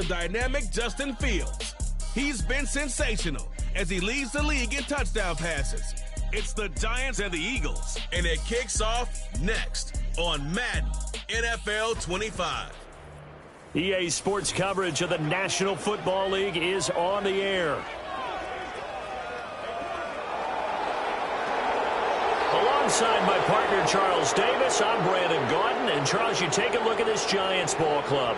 dynamic Justin Fields. He's been sensational as he leads the league in touchdown passes. It's the Giants and the Eagles, and it kicks off next on Madden NFL 25. EA Sports coverage of the National Football League is on the air. Alongside my partner, Charles Davis, I'm Brandon Gaudin. And, Charles, you take a look at this Giants ball club.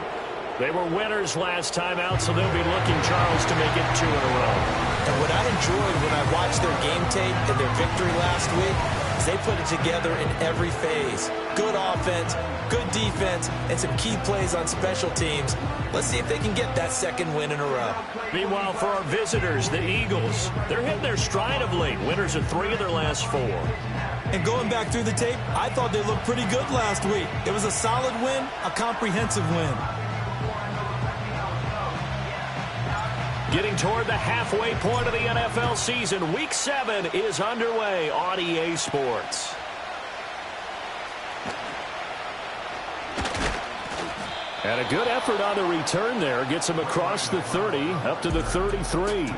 They were winners last time out, so they'll be looking, Charles, to make it 2 in a row. And what I enjoyed when I watched their game tape and their victory last week is they put it together in every phase. Good offense, good defense, and some key plays on special teams. Let's see if they can get that second win in a row. Meanwhile, for our visitors, the Eagles, they're hitting their stride of late. Winners of 3 of their last 4. And going back through the tape, I thought they looked pretty good last week. It was a solid win, a comprehensive win. Getting toward the halfway point of the NFL season, Week 7 is underway on EA Sports. And a good effort on the return there. Gets him across the 30, up to the 33.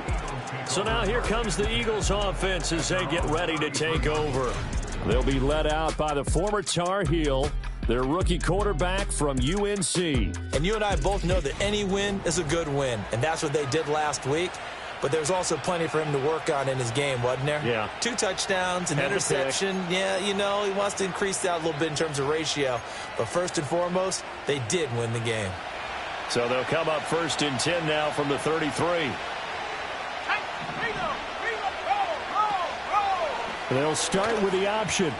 So now here comes the Eagles offense as they get ready to take over. They'll be led out by the former Tar Heel, their rookie quarterback from UNC. And you and I both know that any win is a good win, and that's what they did last week. But there's also plenty for him to work on in his game, wasn't there? Yeah. 2 touchdowns, an interception. Yeah, you know, he wants to increase that a little bit in terms of ratio. But first and foremost, they did win the game. So they'll come up 1st and 10 now from the 33. They'll start with the option.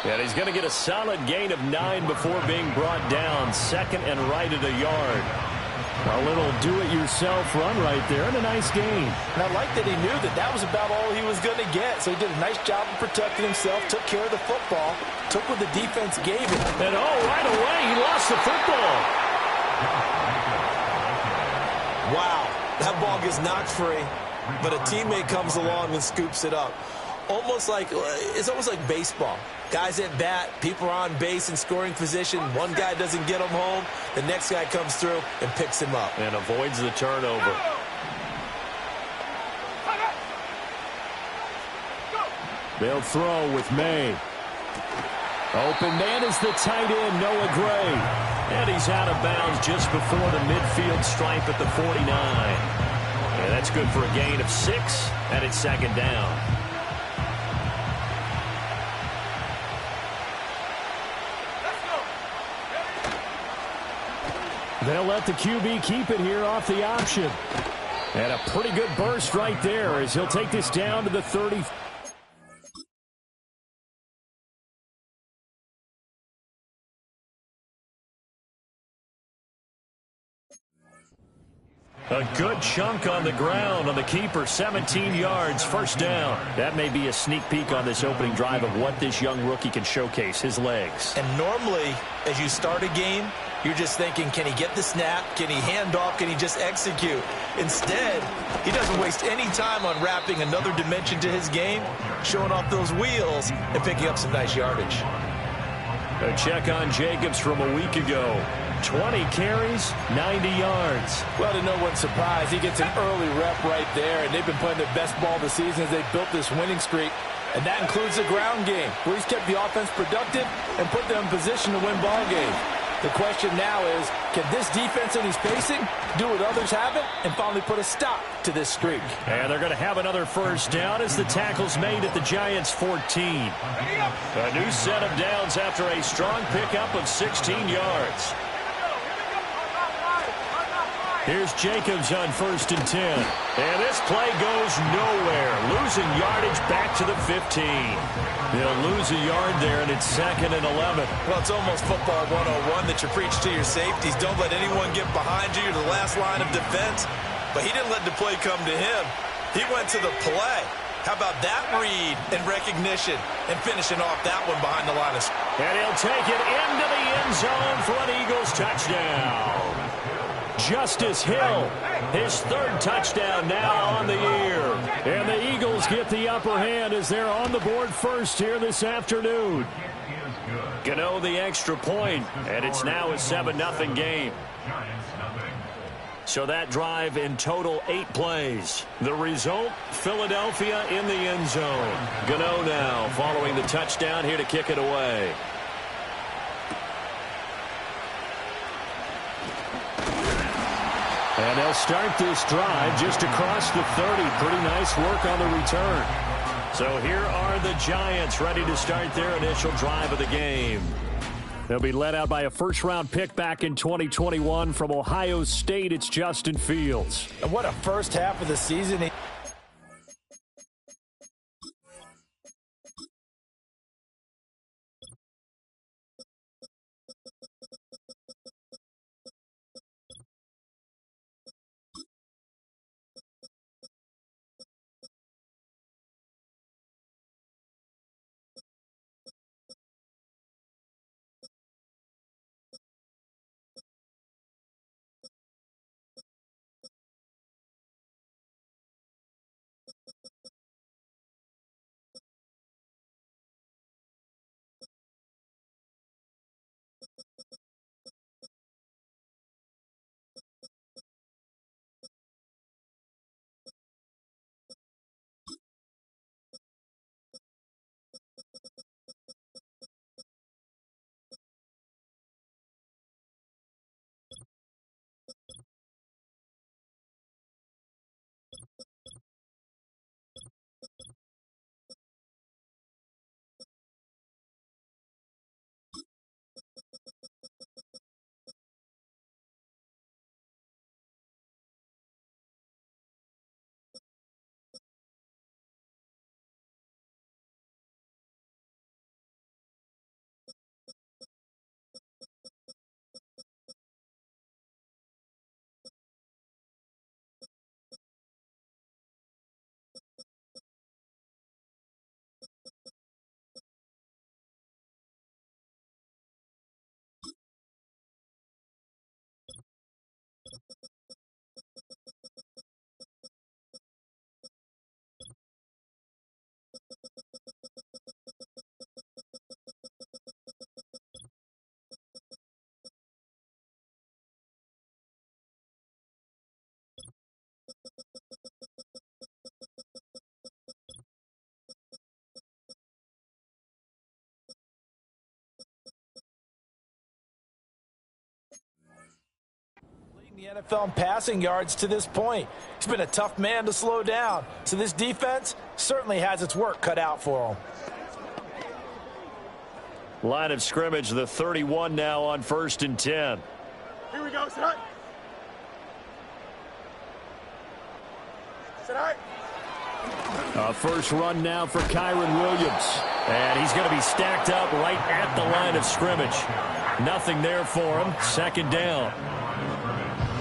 And he's going to get a solid gain of 9 before being brought down. 2nd and right at a yard. A little do-it-yourself run right there and a nice gain. And I like that he knew that that was about all he was going to get. So he did a nice job of protecting himself, took care of the football, took what the defense gave him. And right away, he lost the football. Wow, that ball gets knocked free, but a teammate comes along and scoops it up. It's almost like baseball. Guys at bat, people are on base in scoring position. One guy doesn't get him home. The next guy comes through and picks him up. And avoids the turnover. They'll throw with May. Open man is the tight end, Noah Gray. And he's out of bounds just before the midfield stripe at the 49. And that's good for a gain of 6, and it's 2nd down. They'll let the QB keep it here off the option. And a pretty good burst right there as he'll take this down to the 30. A good chunk on the ground on the keeper, 17 yards, 1st down. That may be a sneak peek on this opening drive of what this young rookie can showcase, his legs. And normally, as you start a game, you're just thinking, can he get the snap? Can he hand off? Can he just execute? Instead, he doesn't waste any time on wrapping another dimension to his game, showing off those wheels, and picking up some nice yardage. A check on Jacobs from a week ago. 20 carries, 90 yards. Well, to no one's surprise, he gets an early rep right there, and they've been playing their best ball this season as they built this winning streak. And that includes the ground game, where he's kept the offense productive and put them in position to win ball games. The question now is, can this defense that he's facing do what others haven't and finally put a stop to this streak? And they're going to have another 1st down as the tackle's made at the Giants' 14. A new set of downs after a strong pickup of 16 yards. Here's Jacobs on 1st and 10. And this play goes nowhere. Losing yardage back to the 15. They'll lose a yard there, and it's 2nd and 11. Well, it's almost football 101 that you preach to your safeties. Don't let anyone get behind you. You're the last line of defense. But he didn't let the play come to him. He went to the play. How about that read and recognition and finishing off that one behind the line of scrimmage. And he'll take it into the end zone for an Eagles touchdown. Justice Hill, his 3rd touchdown now on the year. And the Eagles get the upper hand as they're on the board first here this afternoon. Gano the extra point, and it's now a 7-0 game. So that drive in total 8 plays. The result, Philadelphia in the end zone. Gano now following the touchdown here to kick it away. And they'll start this drive just across the 30. Pretty nice work on the return. So here are the Giants ready to start their initial drive of the game. They'll be led out by a first-round pick back in 2021 from Ohio State. It's Justin Fields. And what a first half of the season. The NFL in passing yards to this point. He's been a tough man to slow down. So this defense certainly has its work cut out for him. Line of scrimmage, the 31 now on 1st and 10. Here we go, set. Set. First run now for Kyron Williams. And he's going to be stacked up right at the line of scrimmage. Nothing there for him. Second down.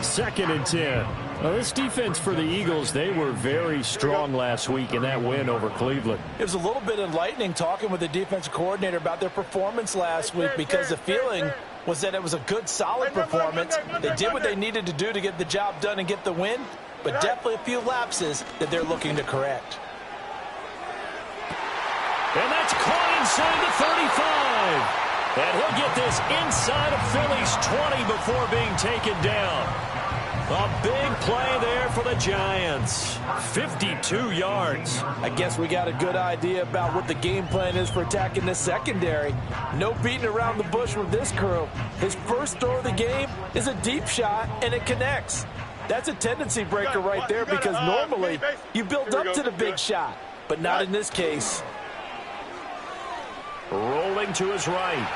2nd and 10. Well, this defense for the Eagles, they were very strong last week in that win over Cleveland. It was a little bit enlightening talking with the defensive coordinator about their performance last week because the feeling was that it was a good, solid performance. They did what they needed to do to get the job done and get the win, but definitely a few lapses that they're looking to correct. And that's caught inside the 35. And he'll get this inside of Philly's 20 before being taken down. A big play there for the Giants. 52 yards. I guess we got a good idea about what the game plan is for attacking this secondary. No beating around the bush with this crew. His first throw of the game is a deep shot, and it connects. That's a tendency breaker right there because normally you build up to the big shot, but not in this case. Rolling to his right.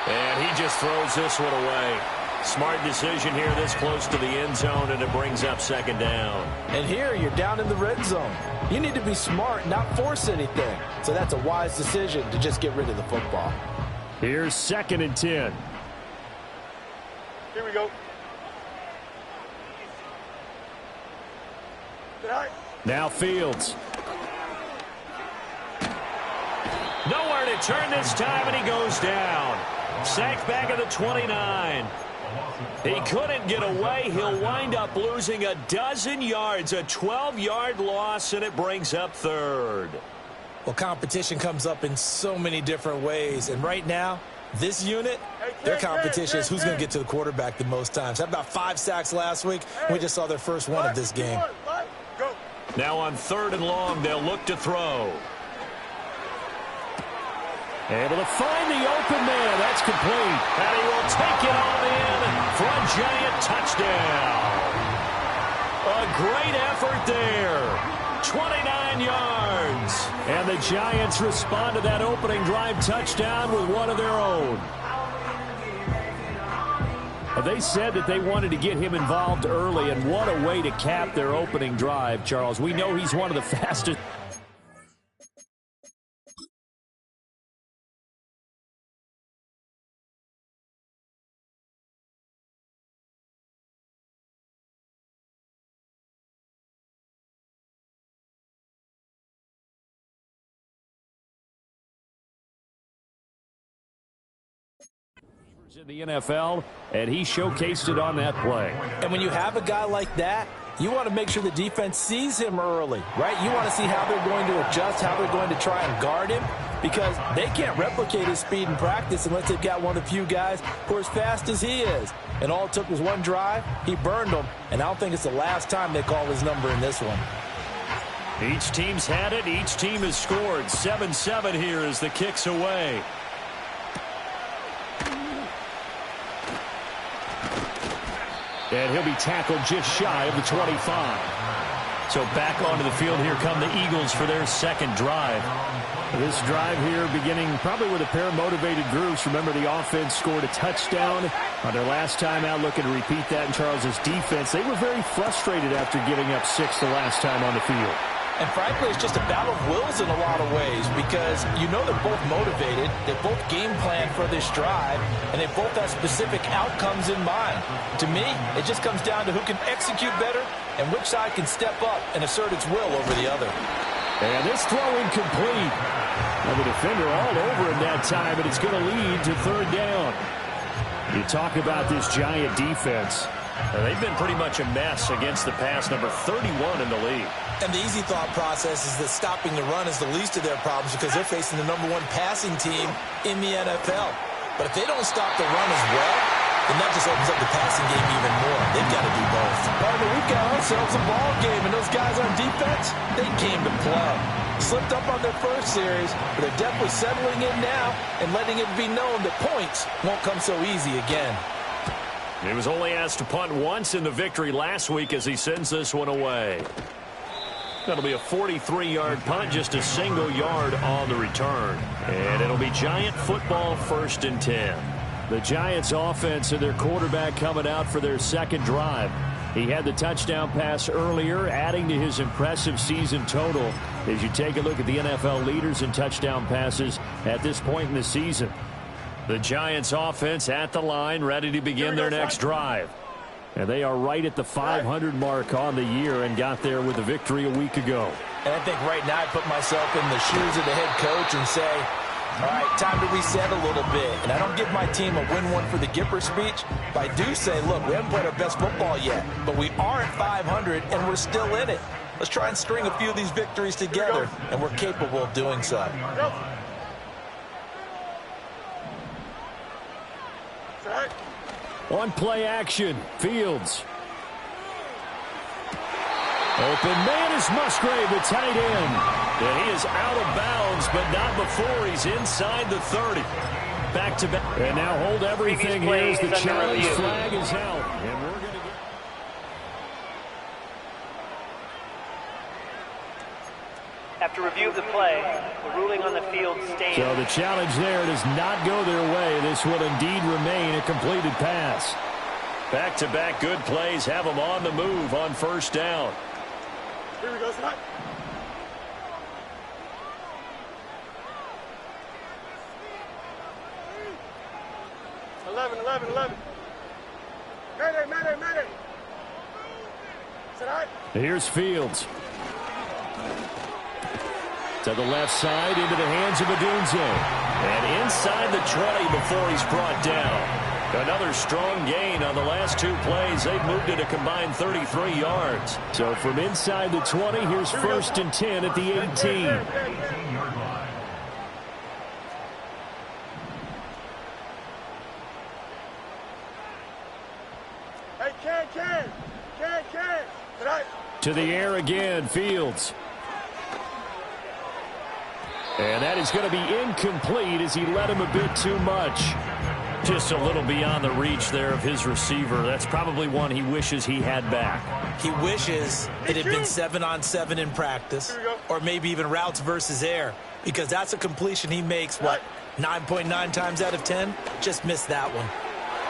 And he just throws this one away. Smart decision here this close to the end zone, and it brings up 2nd down. And here you're down in the red zone. You need to be smart, not force anything. So that's a wise decision to just get rid of the football. Here's 2nd and 10. Here we go. Now Fields. Nowhere to turn this time, and he goes down. Sacked back at the 29. He couldn't get away. He'll wind up losing a dozen yards, a 12-yard loss, and it brings up 3rd. Well, competition comes up in so many different ways, and right now, This unit, their competition is who's going to get to the quarterback the most times. Had about 5 sacks last week. We just saw their first one of this game. Now on 3rd and long, they'll look to throw. Able to find the open man. That's complete. And he will take it on in for a Giant touchdown. A great effort there. 29 yards. And the Giants respond to that opening drive touchdown with one of their own. They said that they wanted to get him involved early, and what a way to cap their opening drive, Charles. We know he's one of the fastest. In the NFL, and he showcased it on that play. And when you have a guy like that, you want to make sure the defense sees him early, right? You want to see how they're going to adjust, how they're going to try and guard him, because they can't replicate his speed in practice unless they've got one of the few guys who are as fast as he is. And all it took was one drive. He burned them, and I don't think it's the last time they call his number in this one. Each team's had it. Each team has scored. 7-7 here as the kick's away. And he'll be tackled just shy of the 25. So back onto the field, here come the Eagles for their second drive. This drive here beginning probably with a pair of motivated groups. Remember, the offense scored a touchdown on their last time out, looking to repeat that in Charles's defense. They were very frustrated after giving up 6 the last time on the field. And frankly, it's just a battle of wills in a lot of ways, because you know they're both motivated, they both game plan for this drive, and they both have specific outcomes in mind. To me, it just comes down to who can execute better and which side can step up and assert its will over the other. And this throw incomplete. Now the defender all over him that time, and it's going to lead to 3rd down. You talk about this Giant defense. They've been pretty much a mess against the pass, number 31 in the league. And the easy thought process is that stopping the run is the least of their problems because they're facing the #1 passing team in the NFL. But if they don't stop the run as well, then that just opens up the passing game even more. They've got to do both. Partner, we've got ourselves a ball game, and those guys on defense, they came to play. Slipped up on their first series, but they're definitely settling in now and letting it be known that points won't come so easy again. He was only asked to punt once in the victory last week as he sends this one away. That'll be a 43-yard punt, just a single yard on the return. And it'll be Giant football, 1st and 10. The Giants offense and their quarterback coming out for their second drive. He had the touchdown pass earlier, adding to his impressive season total as you take a look at the NFL leaders in touchdown passes at this point in the season. The Giants offense at the line, ready to begin their next drive. And they are right at the 500 mark on the year and got there with a victory a week ago. And I think right now I put myself in the shoes of the head coach and say, all right, time to reset a little bit. And I don't give my team a win one for the Gipper speech, but I do say, look, we haven't played our best football yet, but we are at 500 and we're still in it. Let's try and string a few of these victories together, and we're capable of doing so. On play action, Fields. Open man is Musgrave, the tight end. And he is out of bounds, but not before he's inside the 30. Back to back. And now hold everything here as the challenge flag is out. And we're going to get... After review of the play, the ruling on the field stands. So the challenge there does not go their way. This will indeed remain a completed pass. Back-to-back good plays have them on the move on 1st down. Here we go, tonight. Eleven. Mayday. Tonight. Here's Fields. To the left side, into the hands of Adunze. And inside the 20 before he's brought down. Another strong gain on the last 2 plays. They've moved it a combined 33 yards. So from inside the 20, here's 1st and 10 at the 18. To the air again, Fields. And that is going to be incomplete as he led him a bit too much. Just a little beyond the reach there of his receiver. That's probably one he wishes he had back. He wishes it had been 7-on-7 in practice, or maybe even routes versus air, because that's a completion he makes, 9.9 times out of 10? Just missed that one.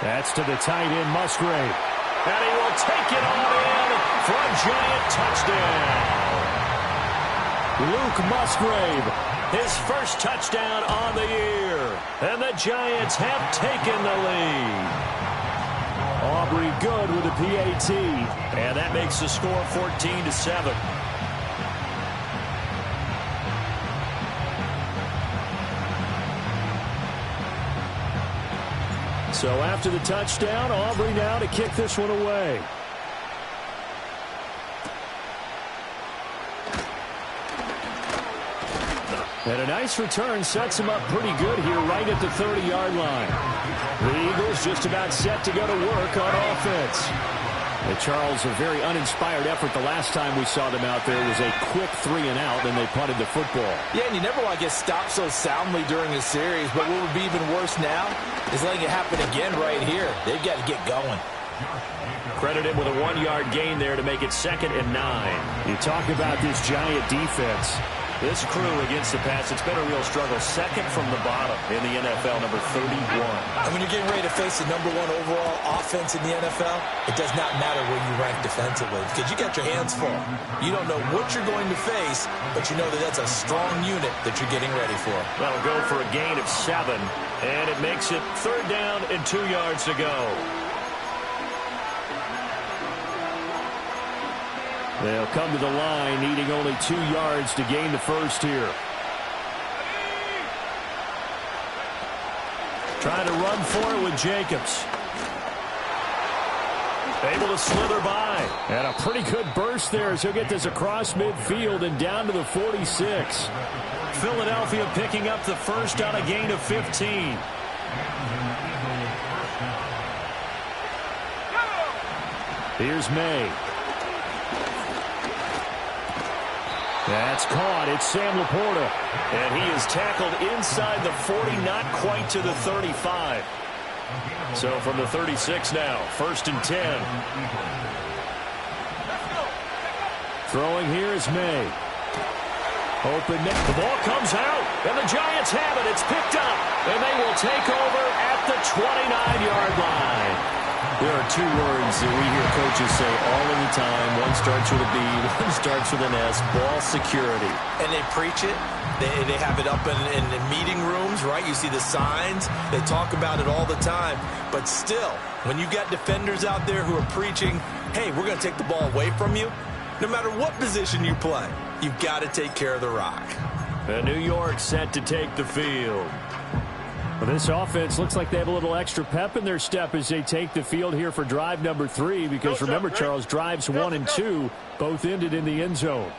That's to the tight end, Musgrave. And he will take it all in for a giant touchdown. Luke Musgrave, his first touchdown on the year. And the Giants have taken the lead. Aubrey good with a PAT. And that makes the score 14-7. So after the touchdown, Aubrey now to kick this one away. And a nice return sets him up pretty good here right at the 30-yard line. The Eagles just about set to go to work on offense. And Charles, a very uninspired effort the last time we saw them out there was a quick 3-and-out, then they punted the football. Yeah, and you never want to get stopped so soundly during a series, but what would be even worse now is letting it happen again right here. They've got to get going. Credit him with a 1-yard gain there to make it 2nd and 9. You talk about this Giant defense. This crew against the pass, it's been a real struggle. 2nd from the bottom in the NFL, number 31. And when you're getting ready to face the number 1 overall offense in the NFL, it does not matter where you rank defensively because you got your hands full. You don't know what you're going to face, but you know that that's a strong unit that you're getting ready for. That'll go for a gain of 7, and it makes it 3rd down and 2 yards to go. They'll come to the line, needing only 2 yards to gain the first here. Trying to run for it with Jacobs. Able to slither by. And a pretty good burst there as he'll get this across midfield and down to the 46. Philadelphia picking up the first on a gain of 15. Here's May. That's caught. It's Sam Laporta. And he is tackled inside the 40, not quite to the 35. So from the 36 now, 1st and 10. Throwing here is May. Open net. The ball comes out, and the Giants have it. It's picked up, and they will take over at the 29-yard line. There are 2 words that we hear coaches say all of the time. One starts with a B, one starts with an S, ball security. And they preach it. They have it up in meeting rooms, right? You see the signs. They talk about it all the time. But still, when you got defenders out there who are preaching, hey, we're going to take the ball away from you, no matter what position you play, you've got to take care of the rock. And New York set to take the field. Well, this offense looks like they have a little extra pep in their step as they take the field here for drive number 3 because remember, Charles, drives 1 and 2 both ended in the end zone.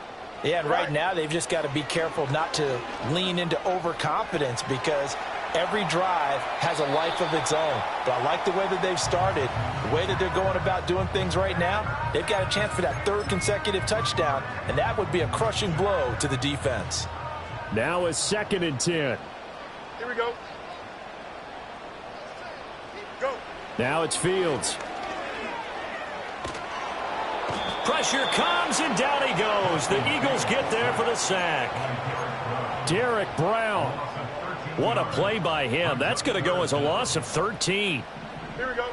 Yeah, and right now they've just got to be careful not to lean into overconfidence because every drive has a life of its own. But I like the way that they've started, the way that they're going about doing things right now. They've got a chance for that 3rd consecutive touchdown, and that would be a crushing blow to the defense. Now a 2nd and 10. Here we go. Now it's Fields. Pressure comes, and down he goes. The Eagles get there for the sack. Derek Brown. What a play by him. That's going to go as a loss of 13. Here we go.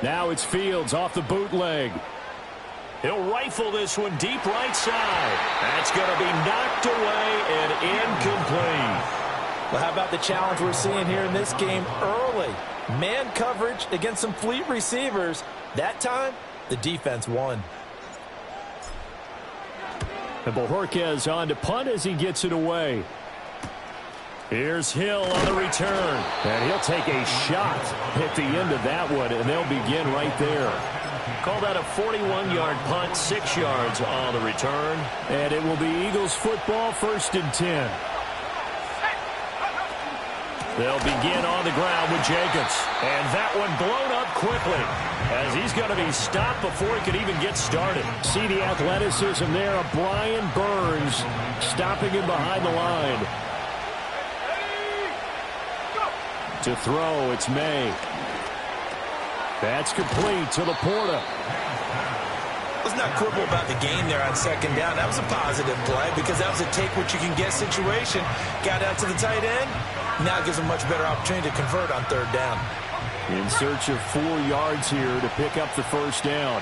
Now it's Fields off the bootleg. He'll rifle this one deep right side. That's going to be knocked away and incomplete. Well, how about the challenge we're seeing here in this game early? Man coverage against some fleet receivers. That time, the defense won. And Bojorquez on to punt as he gets it away. Here's Hill on the return. And he'll take a shot at the end of that one, and they'll begin right there. Call that a 41-yard punt, 6 yards on the return. And it will be Eagles football, 1st and 10. They'll begin on the ground with Jacobs. And that one blown up quickly as he's going to be stopped before he could even get started. See the athleticism there of Brian Burns stopping him behind the line. To throw, it's May. That's complete to Laporta. Let's not quibble about the gain there on second down. That was a positive play because that was a take-what-you-can-get situation. Got out to the tight end. Now gives him much better opportunity to convert on third down. In search of 4 yards here to pick up the first down.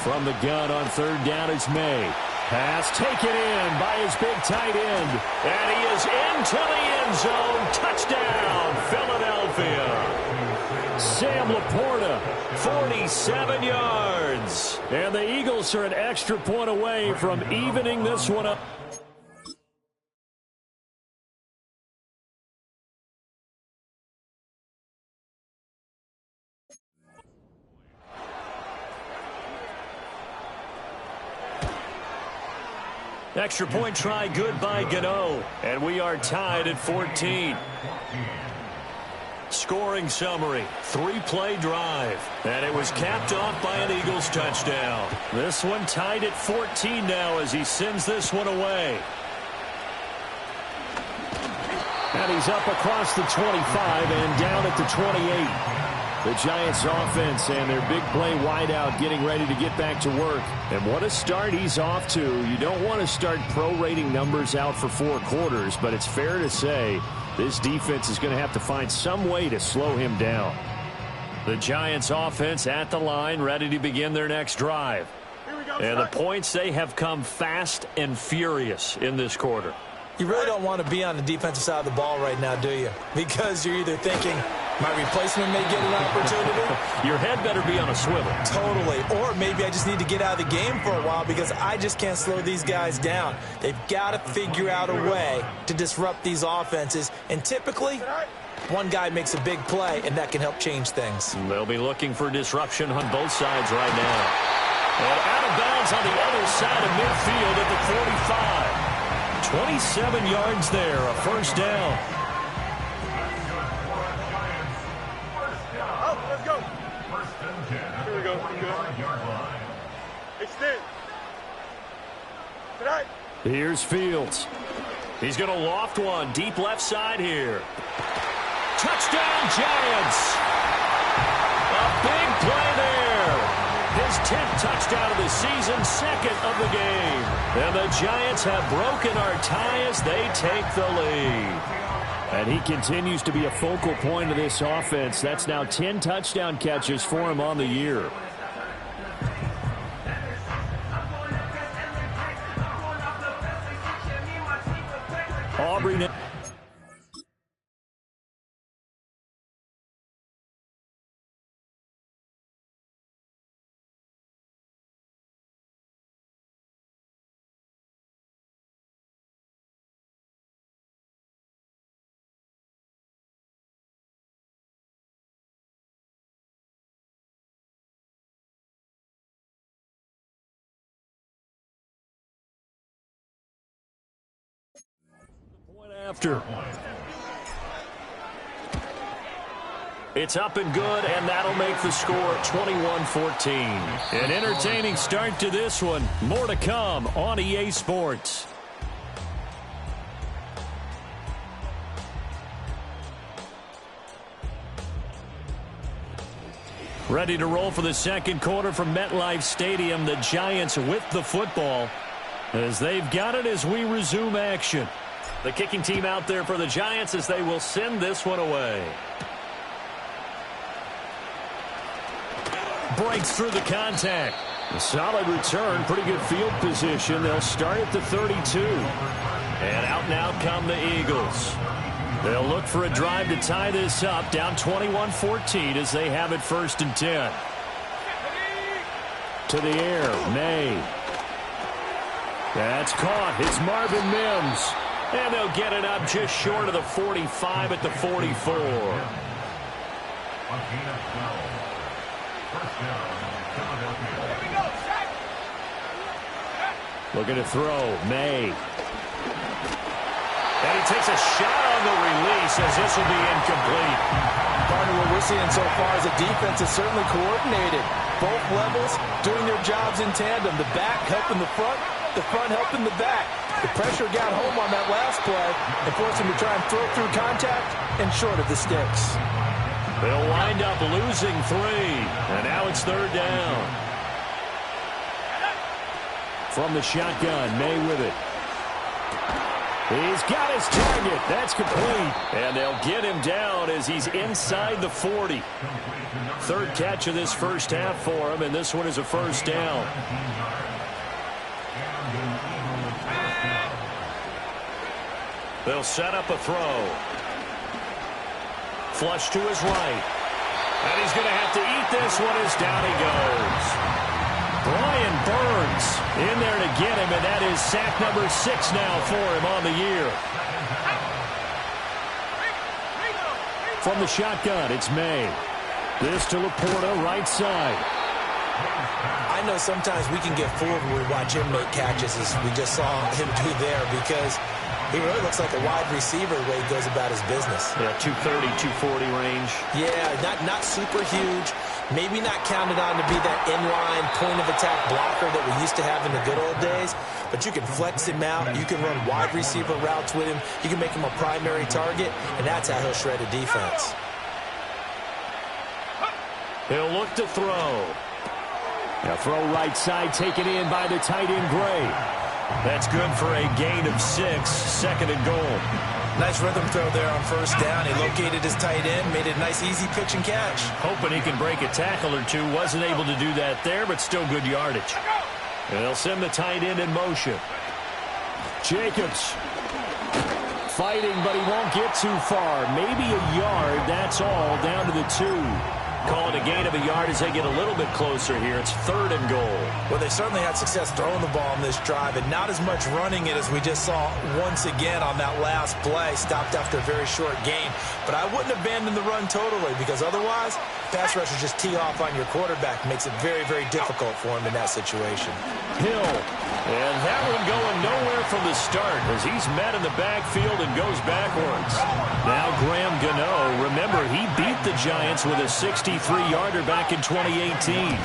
From the gun on third down is May. Pass taken in by his big tight end. And he is into the end zone. Touchdown, Philadelphia. Sam Laporta, 47 yards. And the Eagles are an extra point away from evening this one up. Extra point try good by Gano. And we are tied at 14. Scoring summary, 3-play drive. And it was capped off by an Eagles touchdown. This one tied at 14 now as he sends this one away. And he's up across the 25 and down at the 28. The Giants offense and their big play wideout getting ready to get back to work. And what a start he's off to. You don't want to start prorating numbers out for 4 quarters, but it's fair to say this defense is going to have to find some way to slow him down. The Giants offense at the line, ready to begin their next drive. And the points, they have come fast and furious in this quarter. You really don't want to be on the defensive side of the ball right now, do you? Because you're either thinking, my replacement may get an opportunity. Your head better be on a swivel. Totally. Or maybe I just need to get out of the game for a while because I just can't slow these guys down. They've got to figure out a way to disrupt these offenses. And typically, one guy makes a big play, and that can help change things. They'll be looking for disruption on both sides right now. And out of bounds on the other side of midfield at the 45. 27 yards there, a first down. Oh, let's go. Here we go. Extend. Tonight. Here's Fields. He's going to loft one deep left side here. Touchdown, Giants. A big play there. His 10th touchdown of the season, second of the game. And the Giants have broken our tie as they take the lead. And he continues to be a focal point of this offense. That's now 10 touchdown catches for him on the year. Aubrey. After. It's up and good, and that'll make the score 21-14. An entertaining start to this one. More to come on EA Sports. Ready to roll for the second quarter from MetLife Stadium. The Giants with the football as they've got it as we resume action. The kicking team out there for the Giants as they will send this one away. Breaks through the contact. A solid return, pretty good field position. They'll start at the 32. And out now come the Eagles. They'll look for a drive to tie this up, down 21-14 as they have it first and 10. To the air, May. That's caught. It's Marvin Mims. And they'll get it up just short of the 45 at the 44. Looking to throw. May. And he takes a shot on the release as this will be incomplete. Partner, what we're seeing so far is the defense is certainly coordinated. Both levels doing their jobs in tandem. The back helping the front helping the back. The pressure got home on that last play and forced him to try and throw through contact and short of the sticks. They'll wind up losing 3, and now it's 3rd down. From the shotgun, May with it. He's got his target. That's complete. And they'll get him down as he's inside the 40. 3rd catch of this first half for him, and this one is a 1st down. They'll set up a throw. Flush to his right. And he's going to have to eat this one as down he goes. Brian Burns in there to get him, and that is sack number 6 now for him on the year. From the shotgun, it's May. This to Laporta, right side. I know sometimes we can get fooled when we watch him make catches, as we just saw him do there, because he really looks like a wide receiver the way he goes about his business. Yeah, 230, 240 range. Yeah, not super huge. Maybe not counted on to be that inline point-of-attack blocker that we used to have in the good old days. But you can flex him out. You can run wide receiver routes with him. You can make him a primary target, and that's how he'll shred a defense. He'll look to throw. Now throw right side, taken in by the tight end, Gray. That's good for a gain of 6, 2nd and goal. Nice rhythm throw there on 1st down. He located his tight end, made it a nice, easy pitch and catch. Hoping he can break a tackle or two. Wasn't able to do that there, but still good yardage. And they'll send the tight end in motion. Jacobs fighting, but he won't get too far. Maybe a yard, that's all, down to the 2. Call it a gain of a yard as they get a little bit closer here. It's 3rd and goal. Well, they certainly had success throwing the ball in this drive, and not as much running it as we just saw once again on that last play. Stopped after a very short gain. But I wouldn't abandon the run totally, because otherwise, pass rushers just tee off on your quarterback. Makes it very, very difficult for him in that situation. Hill. And that one going nowhere from the start as he's met in the backfield and goes backwards. Now Graham Gano. Remember, he beat the Giants with a 63-yarder back in 2018.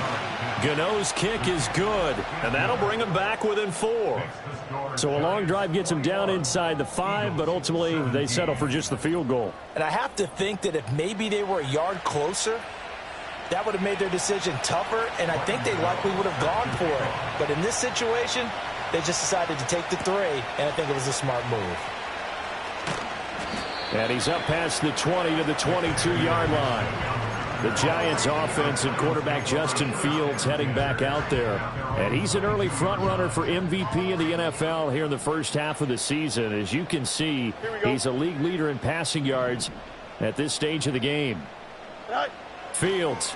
Gano's kick is good, and that'll bring him back within 4. So a long drive gets him down inside the 5, but ultimately they settle for just the field goal. And I have to think that if maybe they were a yard closer, that would have made their decision tougher, and I think they likely would have gone for it. But in this situation, they just decided to take the 3, and I think it was a smart move. And he's up past the 20 to the 22-yard line. The Giants offense and quarterback Justin Fields heading back out there. And he's an early front runner for MVP in the NFL here in the first half of the season. As you can see, he's a league leader in passing yards at this stage of the game. Fields.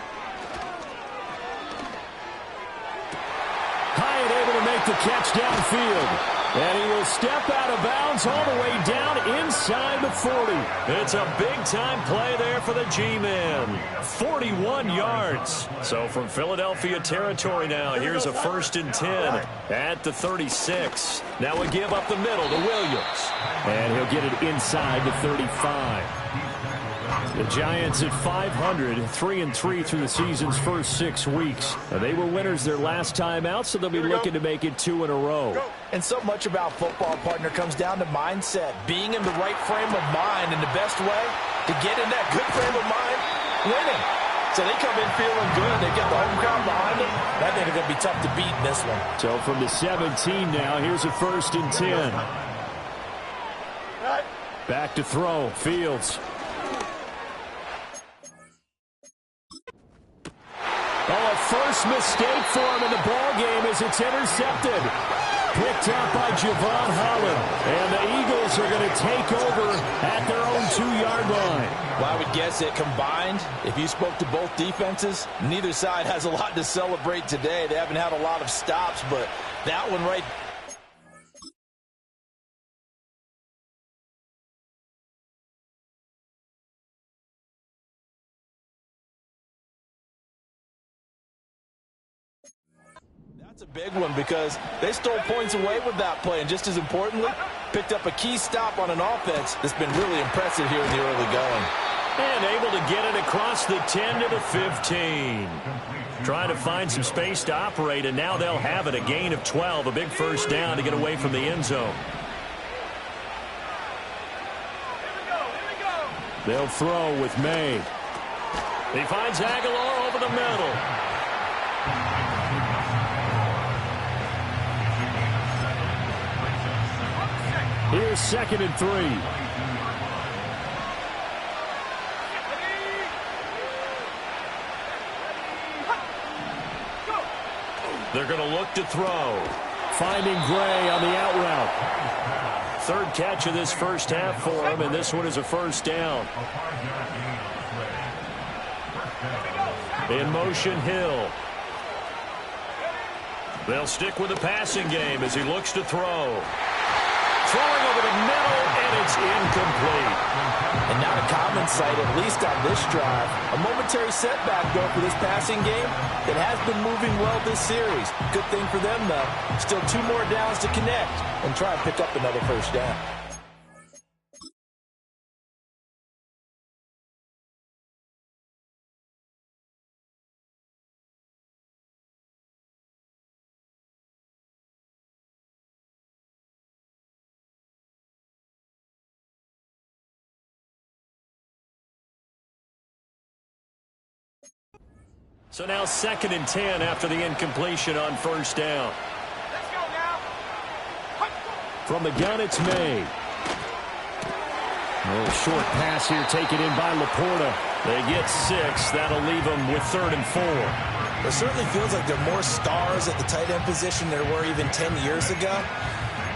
Hyatt able to make the catch downfield. And he will step out of bounds all the way down inside the 40. It's a big-time play there for the G-men. 41 yards. So from Philadelphia territory now, here's a 1st and 10 at the 36. Now a give up the middle to Williams. And he'll get it inside the 35. The Giants at 500, 3-3 through the season's first 6 weeks. They were winners their last time out, so they'll be looking to make it 2 in a row. And so much about football, partner, comes down to mindset. Being in the right frame of mind, and the best way to get in that good frame of mind, winning. So they come in feeling good. They get the home crowd behind them. I think it's going to be tough to beat in this one. So from the 17 now, here's a 1st and 10. Back to throw, Fields. Oh, a first mistake for him in the ball game as it's intercepted. Picked up by Javon Holland. And the Eagles are going to take over at their own 2-yard line. Well, I would guess it combined, if you spoke to both defenses, neither side has a lot to celebrate today. They haven't had a lot of stops, but that one right Big one because they stole points away with that play, and just as importantly, picked up a key stop on an offense that's been really impressive here in the early going. And able to get it across the 10 to the 15. Trying to find some space to operate, and now they'll have it. A gain of 12, a big first down to get away from the end zone. They'll throw with May. He finds Aguilar over the middle. Here's 2nd and 3. They're going to look to throw. Finding Gray on the out route. 3rd catch of this first half for him, and this one is a first down. In motion, Hill. They'll stick with the passing game as he looks to throw. Throwing over the middle, and it's incomplete. And not a common sight, at least on this drive. A momentary setback, though, for this passing game that has been moving well this series. Good thing for them, though. Still 2 more downs to connect and try and pick up another first down. So now 2nd and 10 after the incompletion on first down. Let's go now. From the gun, it's May. A little short pass here taken in by Laporta. They get 6. That'll leave them with 3rd and 4. It certainly feels like there are more stars at the tight end position than there were even 10 years ago.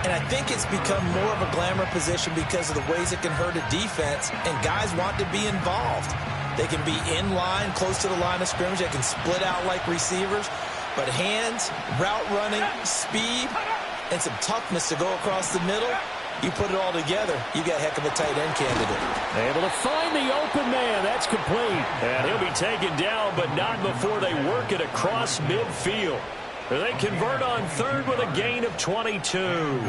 And I think it's become more of a glamour position because of the ways it can hurt a defense, and guys want to be involved. They can be in line, close to the line of scrimmage. They can split out like receivers. But hands, route running, speed, and some toughness to go across the middle, you put it all together, you got a heck of a tight end candidate. Able to find the open man. That's complete. And he'll be taken down, but not before they work it across midfield. They convert on 3rd with a gain of 22.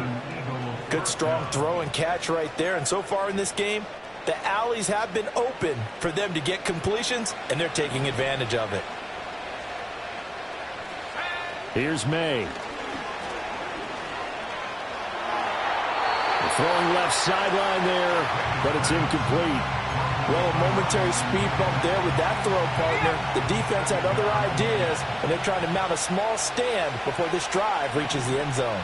Good, strong throw and catch right there. And so far in this game, the alleys have been open for them to get completions, and they're taking advantage of it. Here's May. Throwing left sideline there, but it's incomplete. Well, a momentary speed bump there with that throw, partner. The defense had other ideas, and they're trying to mount a small stand before this drive reaches the end zone.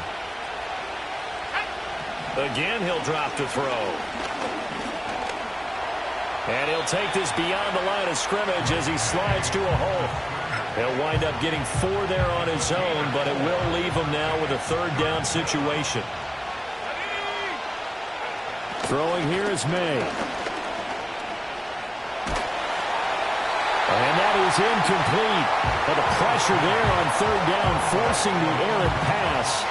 Again, he'll drop to throw. And he'll take this beyond the line of scrimmage as he slides to a hole. He'll wind up getting 4 there on his own, but it will leave him now with a 3rd down situation. Throwing here is May. And that is incomplete. But the pressure there on 3rd down, forcing the errant pass.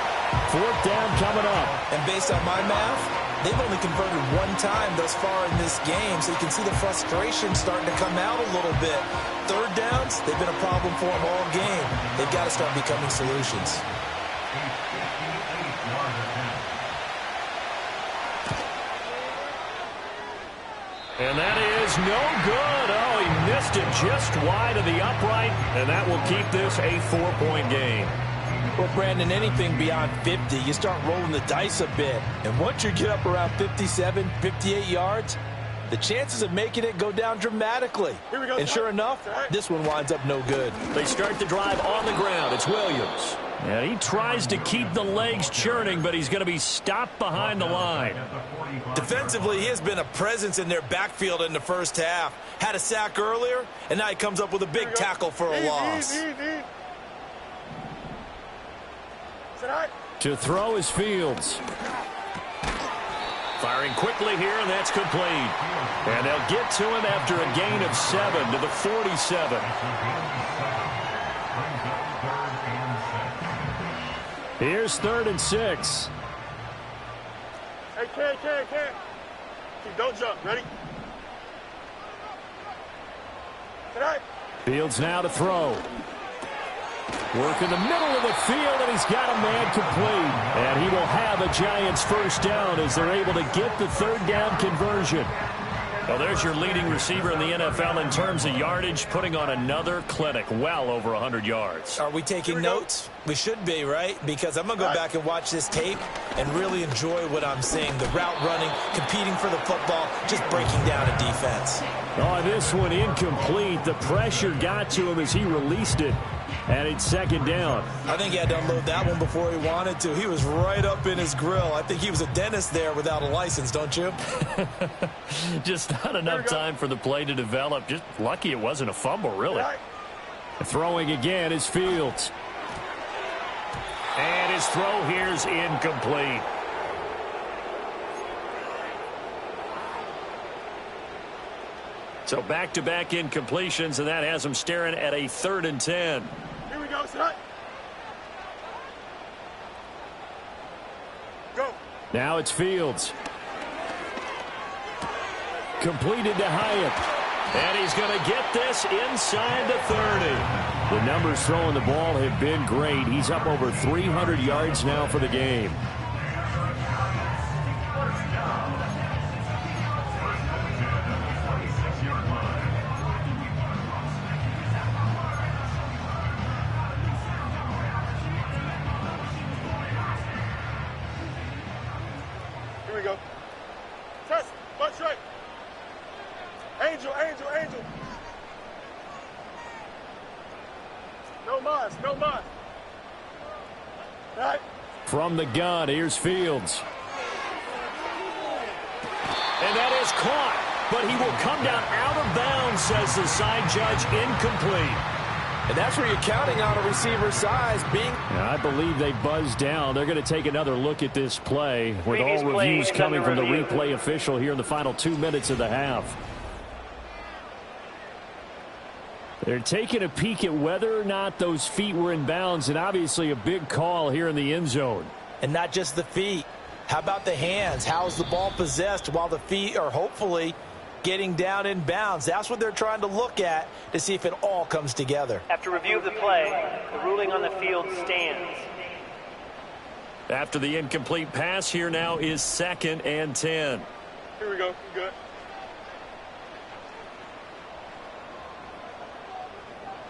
4th down coming up. And based on my math, they've only converted 1 time thus far in this game, so you can see the frustration starting to come out a little bit. 3rd downs, they've been a problem for them all game. They've got to start becoming solutions. And that is no good. Oh, he missed it just wide of the upright, and that will keep this a 4-point game. Well, Brandon, anything beyond 50, you start rolling the dice a bit. And once you get up around 57, 58 yards, the chances of making it go down dramatically. Here we go, and sure enough, this one winds up no good. They start the drive on the ground. It's Williams. Yeah, he tries to keep the legs churning, but he's going to be stopped behind the line. Defensively, he has been a presence in their backfield in the first half. Had a sack earlier, and now he comes up with a big tackle for a loss. To throw is Fields. Firing quickly here, and that's complete. And they'll get to him after a gain of 7 to the 47. Here's 3rd and 6. Hey, can't. Don't jump. Ready? Tonight. Fields now to throw. Work in the middle of the field, and he's got a man complete. And he will have a Giants first down as they're able to get the third down conversion. Well, there's your leading receiver in the NFL in terms of yardage, putting on another clinic, well over 100 yards. Are we taking notes? We should be, right? Because I'm going to go back and watch this tape and really enjoy what I'm seeing. The route running, competing for the football, just breaking down a defense. Oh, this one incomplete. The pressure got to him as he released it. And it's second down. I think he had to unload that one before he wanted to. He was right up in his grill. I think he was a dentist there without a license, don't you? Just not enough time for the play to develop. Just lucky it wasn't a fumble, really. Throwing again is Fields. And his throw here's incomplete. So back-to-back incompletions, and that has him staring at a 3rd and 10. Here we go, son. Go. Now it's Fields. Completed to Hyatt. And he's going to get this inside the 30. The numbers throwing the ball have been great. He's up over 300 yards now for the game. Here we go. Test. Butt straight. Angel, angel, angel. No mas, no mas. Right. From the gun, here's Fields. And that is caught, but he will come down out of bounds, says the side judge, incomplete. And that's where you're counting on a receiver's size being. I believe they buzzed down. They're going to take another look at this play with all reviews coming from the replay official here in the final 2 minutes of the half. They're taking a peek at whether or not those feet were in bounds, and obviously a big call here in the end zone. And not just the feet. How about the hands? How's the ball possessed while the feet are hopefully getting down in bounds? That's what they're trying to look at to see if it all comes together. After review of the play, the ruling on the field stands. After the incomplete pass, here now is 2nd and 10. Here we go. You good.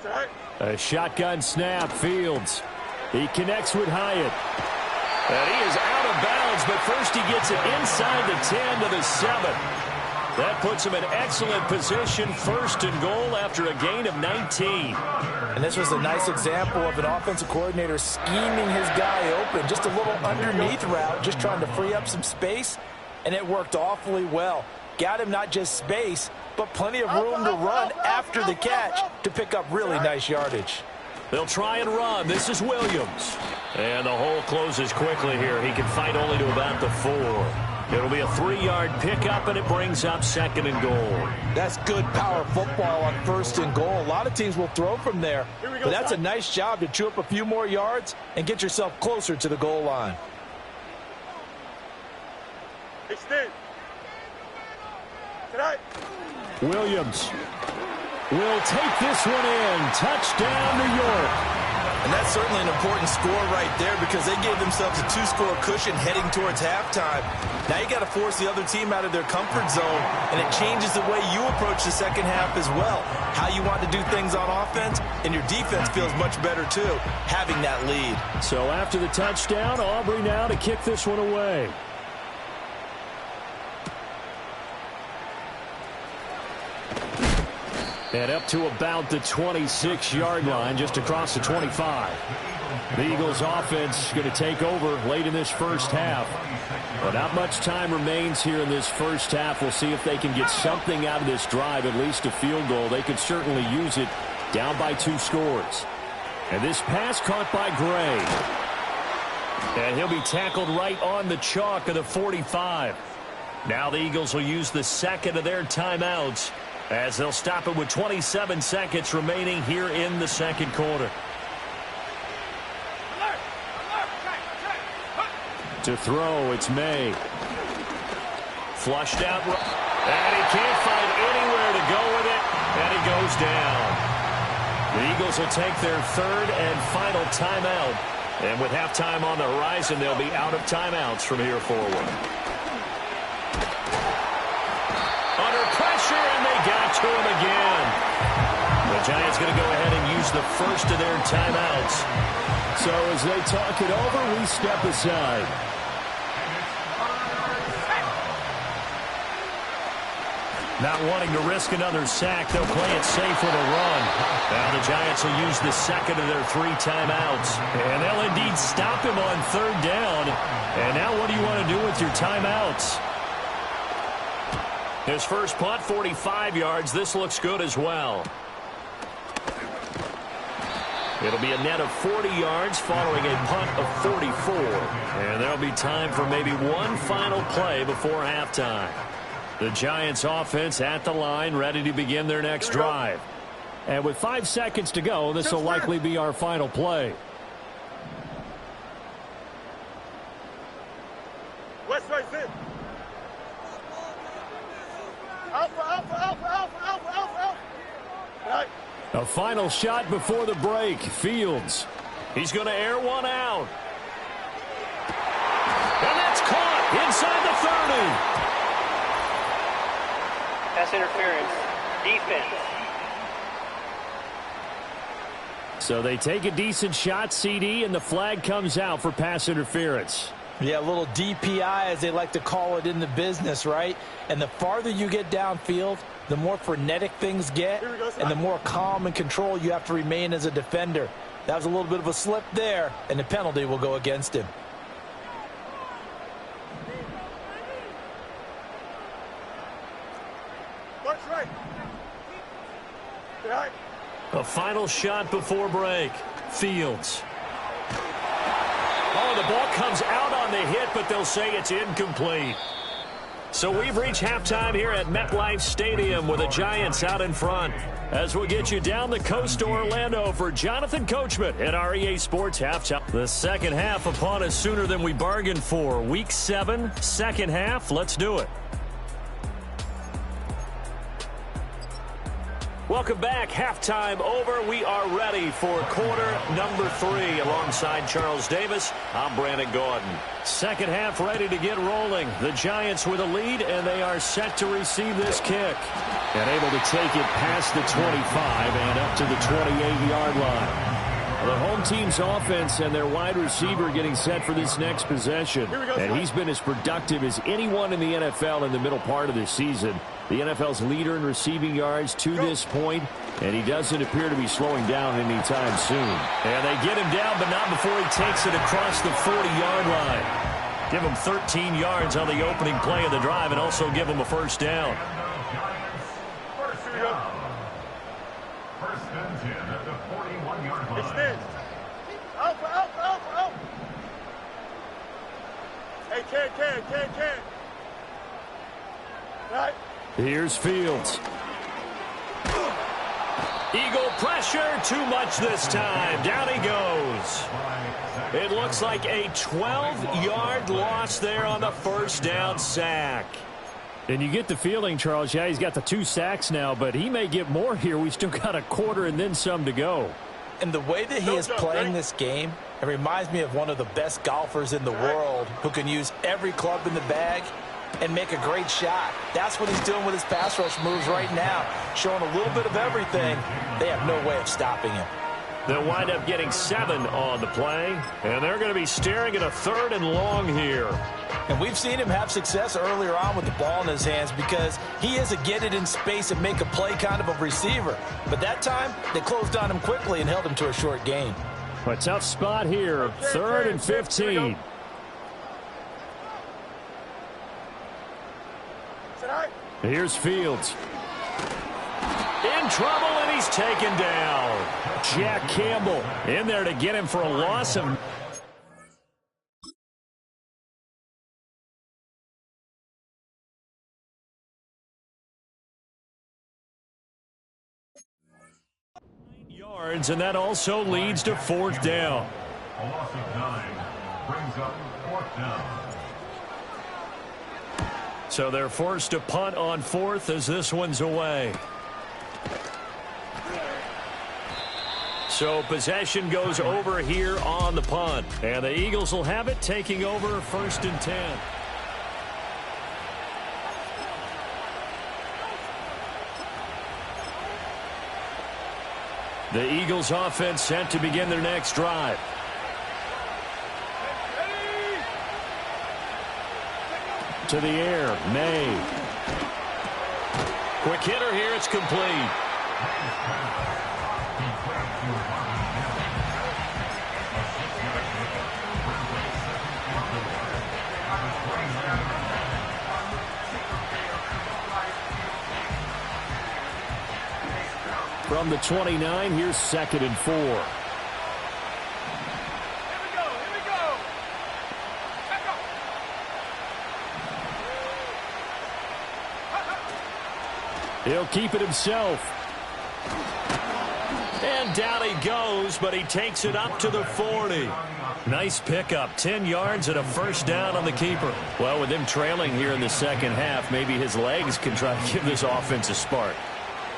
Right. A shotgun snap, Fields. He connects with Hyatt. And he is out of bounds, but first he gets it inside the 10 to the 7. That puts him in excellent position, 1st and goal after a gain of 19. And this was a nice example of an offensive coordinator scheming his guy open. Just a little underneath route, just trying to free up some space, and it worked awfully well. Got him not just space, but plenty of room to run after the catch to pick up really nice yardage. They'll try and run. This is Williams. And the hole closes quickly here. He can fight only to about the 4. It'll be a 3-yard pickup, and it brings up 2nd and goal. That's good power football on 1st and goal. A lot of teams will throw from there, but that's a nice job to chew up a few more yards and get yourself closer to the goal line. Extend. Tonight. Williams will take this one in. Touchdown, New York. And that's certainly an important score right there because they gave themselves a 2-score cushion heading towards halftime. Now you got to force the other team out of their comfort zone, and it changes the way you approach the second half as well. How you want to do things on offense, and your defense feels much better too, having that lead. So after the touchdown, Aubrey now to kick this one away. And up to about the 26-yard line, just across the 25. The Eagles offense going to take over late in this first half. But not much time remains here in this first half. We'll see if they can get something out of this drive, at least a field goal. They could certainly use it down by 2 scores. And this pass caught by Gray. And he'll be tackled right on the chalk of the 45. Now the Eagles will use the 2nd of their timeouts, as they'll stop it with 27 seconds remaining here in the 2nd quarter. To throw, it's May. Flushed out, and he can't find anywhere to go with it, and he goes down. The Eagles will take their third and final timeout. And with halftime on the horizon, they'll be out of timeouts from here forward. Under pressure, and they got to him again. The Giants going to go ahead and use the first of their timeouts. So as they talk it over, we step aside. Not wanting to risk another sack, they'll play it safe with a run. Now the Giants will use the second of their 3 timeouts. And they'll indeed stop him on third down. And now what do you want to do with your timeouts? His first punt, 45 yards. This looks good as well. It'll be a net of 40 yards following a punt of 44. And there'll be time for maybe one final play before halftime. The Giants offense at the line, ready to begin their next drive. And with 5 seconds to go, this will likely be our final play. West right in. Alpha, alpha, alpha, alpha, alpha, alpha, alpha. A final shot before the break. Fields. He's going to air one out. And that's caught inside the 30. Pass interference. Defense. So they take a decent shot, CD, and the flag comes out for pass interference. Yeah, a little DPI, as they like to call it in the business, right? And the farther you get downfield, the more frenetic things get, and the more calm and control you have to remain as a defender. That was a little bit of a slip there, and the penalty will go against him. A final shot before break. Fields. Oh, the ball comes out on the hit, but they'll say it's incomplete. So we've reached halftime here at MetLife Stadium with the Giants out in front. As we'll get you down the coast to Orlando for Jonathan Coachman at our EA Sports Halftime. The second half upon us sooner than we bargained for. Week 7, second half. Let's do it. Welcome back. Halftime over. We are ready for quarter number 3. Alongside Charles Davis, I'm Brandon Gordon. Second half ready to get rolling. The Giants with a lead, and they are set to receive this kick. And able to take it past the 25 and up to the 28-yard line. The home team's offense and their wide receiver getting set for this next possession. And he's been as productive as anyone in the NFL in the middle part of this season. The NFL's leader in receiving yards to this point, and he doesn't appear to be slowing down anytime soon. And they get him down, but not before he takes it across the 40-yard line. Give him 13 yards on the opening play of the drive and also give him a first down. First and 10 at the 41-yard line. Extend. Alpha, alpha, alpha, alpha. Hey, can. Right. Here's Fields. Eagle pressure, too much this time. Down he goes. It looks like a 12-yard loss there on the first down sack. And you get the feeling, Charles, yeah, he's got the 2 sacks now, but he may get more here. We still got a quarter and then some to go. And the way that he is playing this game, it reminds me of one of the best golfers in the world who can use every club in the bag and make a great shot. That's what he's doing with his pass rush moves right now, showing a little bit of everything. They have no way of stopping him. They'll wind up getting 7 on the play, and they're going to be staring at a 3rd and long here. And we've seen him have success earlier on with the ball in his hands because he is a get it in space and make a play kind of a receiver. But that time, they closed on him quickly and held him to a short gain. A tough spot here, 3rd and 15. Here's Fields. In trouble, and he's taken down. Jack Campbell in there to get him for a loss of... yards, and that also leads to 4th down. A loss of 9 brings up 4th down. So they're forced to punt on 4th as this one's away. So possession goes over here on the punt. And the Eagles will have it, taking over 1st and 10. The Eagles offense set to begin their next drive. To the air, May. Quick hitter here, it's complete. From the 29, here's 2nd and 4. Here we go. He'll keep it himself. And down he goes, but he takes it up to the 40. Nice pickup, 10 yards and a 1st down on the keeper. Well, with him trailing here in the second half, maybe his legs can try to give this offense a spark.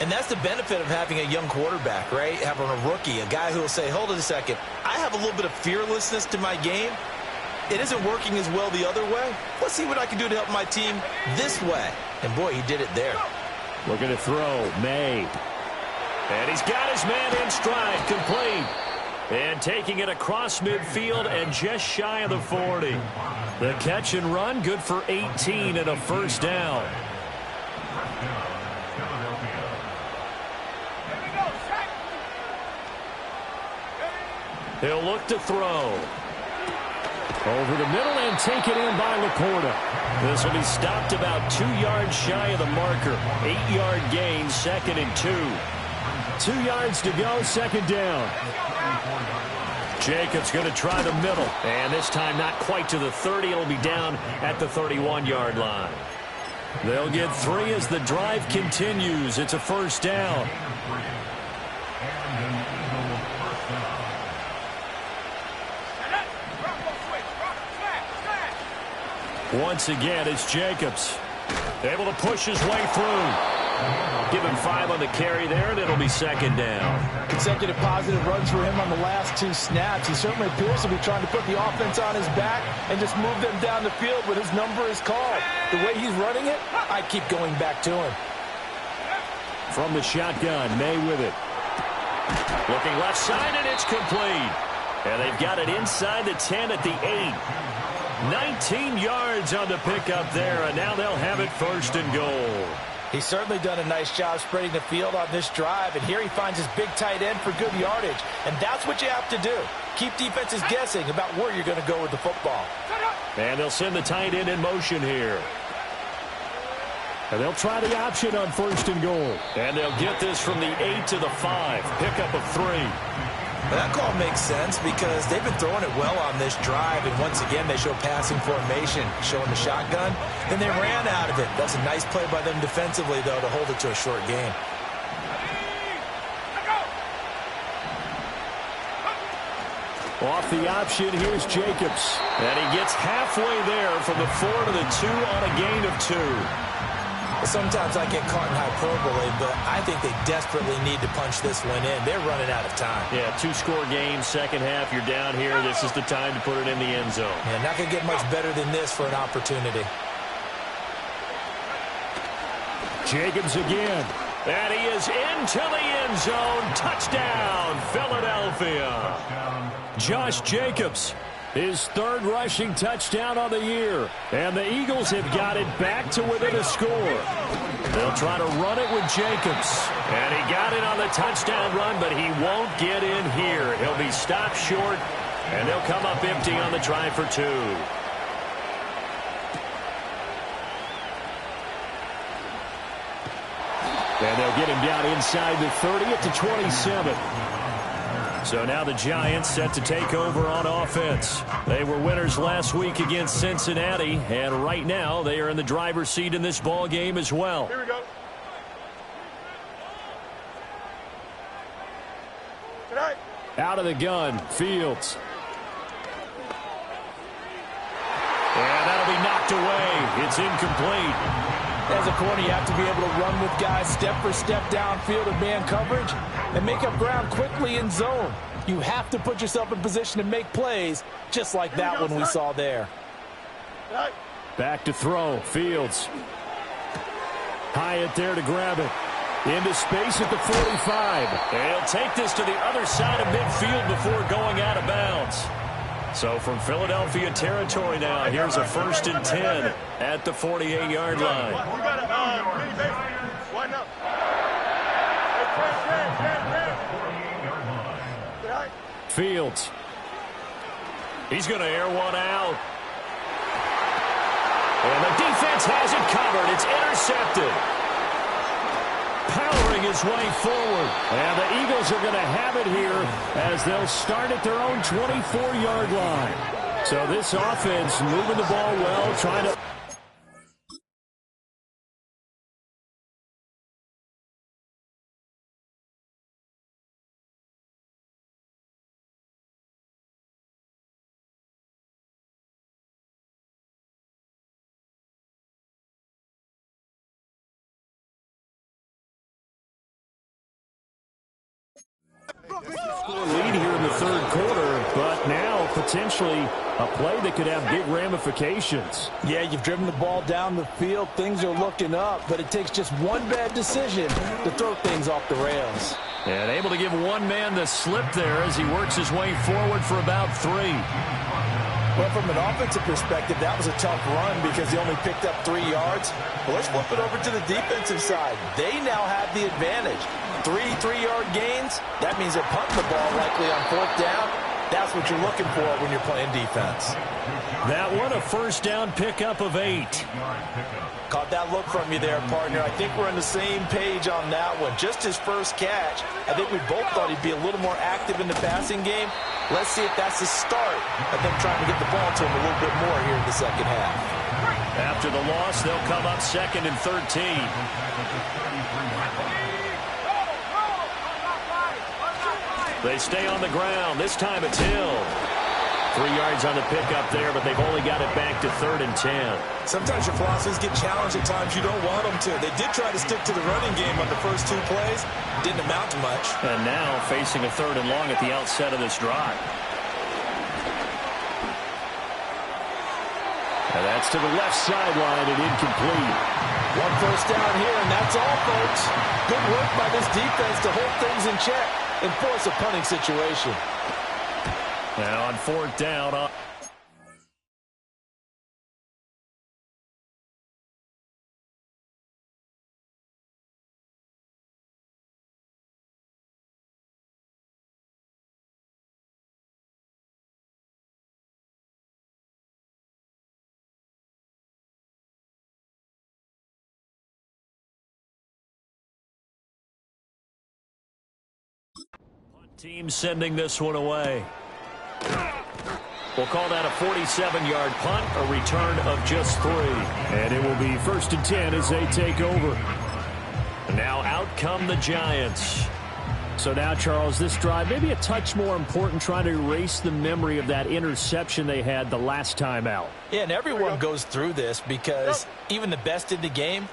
And that's the benefit of having a young quarterback, right? Having a rookie, a guy who will say, hold it a second, I have a little bit of fearlessness to my game. It isn't working as well the other way. Let's see what I can do to help my team this way. And, boy, he did it there. Looking to throw, May. And he's got his man in stride, complete. And taking it across midfield and just shy of the 40. The catch and run, good for 18 and a 1st down. He'll look to throw. Over the middle and taken in by Laporta. This will be stopped about 2 yards shy of the marker. 8-yard gain, 2nd and 2. 2 yards to go, 2nd down. Jacobs going to try the middle. And this time not quite to the 30. It'll be down at the 31-yard line. They'll get 3 as the drive continues. It's a 1st down. Once again, it's Jacobs. Able to push his way through. Give him 5 on the carry there, and it'll be 2nd down. Consecutive positive runs for him on the last 2 snaps. He certainly appears to be trying to put the offense on his back and just move them down the field, but his number is called. The way he's running it, I keep going back to him. From the shotgun, May with it. Looking left side, and it's complete. And they've got it inside the 10 at the 8. 19 yards on the pickup there, and now they'll have it 1st and goal. He's certainly done a nice job spreading the field on this drive, and here he finds his big tight end for good yardage. And that's what you have to do. Keep defenses guessing about where you're going to go with the football. And they'll send the tight end in motion here. And they'll try the option on 1st and goal. And they'll get this from the 8 to the 5. Pickup of 3. That call makes sense because they've been throwing it well on this drive, and once again they show passing formation, showing the shotgun, and they ran out of it. That's a nice play by them defensively, though, to hold it to a short gain. Off the option, here's Jacobs. And he gets halfway there from the 4 to the 2 on a gain of 2. Sometimes I get caught in hyperbole, but I think they desperately need to punch this one in. They're running out of time. Yeah, 2-score game, second half. You're down here. This is the time to put it in the end zone. Yeah, not going to get much better than this for an opportunity. Jacobs again. And he is into the end zone. Touchdown, Philadelphia. Josh Jacobs, his 3rd rushing touchdown on the year. And the Eagles have got it back to within a score. They'll try to run it with Jacobs. And he got it on the touchdown run, but he won't get in here. He'll be stopped short, and they'll come up empty on the try for 2. And they'll get him down inside the 30 at the 27. So now the Giants set to take over on offense. They were winners last week against Cincinnati, and right now they are in the driver's seat in this ball game as well. Here we go. Tonight. Out of the gun, Fields. And that'll be knocked away. It's incomplete. As a corner, you have to be able to run with guys step for step downfield in man coverage and make up ground quickly in zone. You have to put yourself in position to make plays just like that one we saw there. Back to throw. Fields. Hyatt there to grab it. Into space at the 45. He'll take this to the other side of midfield before going out of bounds. So from Philadelphia territory now, here's a 1st and 10 at the 48-yard line. Fields. He's going to air one out. And the defense has it covered. It's intercepted. Powering his way forward. And the Eagles are going to have it here as they'll start at their own 24-yard line. So this offense moving the ball well, trying to... lead here in the third quarter, but now potentially a play that could have big ramifications. Yeah, you've driven the ball down the field. Things are looking up, but it takes just one bad decision to throw things off the rails. And able to give one man the slip there as he works his way forward for about 3. Well, from an offensive perspective, that was a tough run because he only picked up 3 yards. But let's flip it over to the defensive side. They now have the advantage. 3 3-yard gains, that means they're punting the ball likely on 4th down. That's what you're looking for when you're playing defense. That one a 1st down pickup of 8. Caught that look from you there, partner. I think we're on the same page on that one. Just his first catch. I think we both thought he'd be a little more active in the passing game. Let's see if that's the start of them trying to get the ball to him a little bit more here in the second half. After the loss, they'll come up 2nd and 13. They stay on the ground. This time it's Hill. 3 yards on the pickup there, but they've only got it back to 3rd and 10. Sometimes your philosophies get challenged at times you don't want them to. They did try to stick to the running game on the first 2 plays. Didn't amount to much. And now facing a 3rd and long at the outset of this drive. And that's to the left sideline and incomplete. 1 first down here, and that's all, folks. Good work by this defense to hold things in check and force a punting situation. Now on 4th down. Team sending this one away. We'll call that a 47-yard punt, a return of just 3. And it will be 1st and 10 as they take over. Now out come the Giants. So now, Charles, this drive maybe a touch more important, trying to erase the memory of that interception they had the last time out. Yeah, and everyone goes through this because even the best in the game,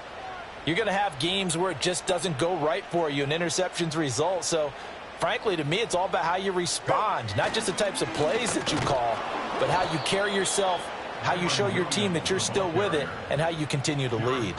you're going to have games where it just doesn't go right for you, and interceptions result. So frankly, to me, it's all about how you respond, not just the types of plays that you call, but how you carry yourself, how you show your team that you're still with it, and how you continue to lead.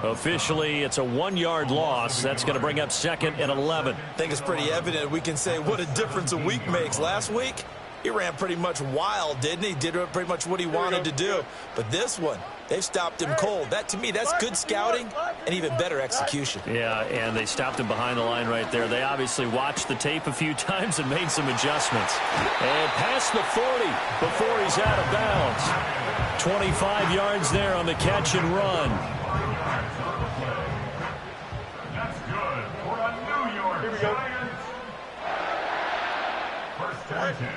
Officially, it's a 1-yard loss. That's going to bring up 2nd and 11. I think it's pretty evident we can say what a difference a week makes. Last week, he ran pretty much wild, didn't he? Did pretty much what he wanted to do. But this one, they've stopped him cold. That, to me, that's good scouting and even better execution. Yeah, and they stopped him behind the line right there. They obviously watched the tape a few times and made some adjustments. And past the 40 before he's out of bounds. 25 yards there on the catch and run. That's good for a New York Giants.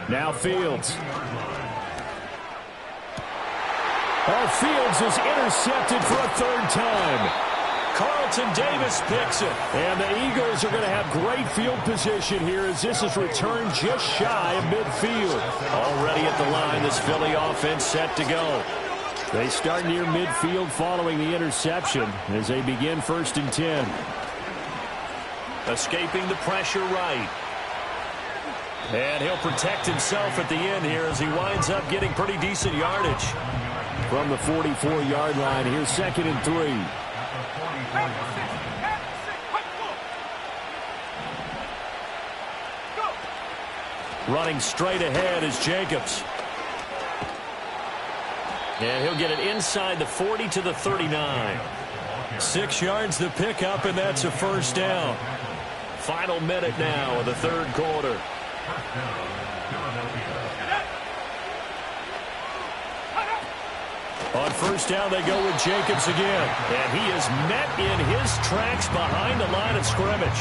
Now Fields. Fields is intercepted for a 3rd time. Carlton Davis picks it. And the Eagles are going to have great field position here as this is returned just shy of midfield. Already at the line, this Philly offense set to go. They start near midfield following the interception as they begin 1st and 10. Escaping the pressure right. And he'll protect himself at the end here as he winds up getting pretty decent yardage. From the 44-yard line, here's 2nd and 3. Running straight ahead is Jacobs. And he'll get it inside the 40 to the 39. 6 yards to pick up, and that's a 1st down. Final minute now of the 3rd quarter. On 1st down, they go with Jacobs again. And he is met in his tracks behind the line of scrimmage.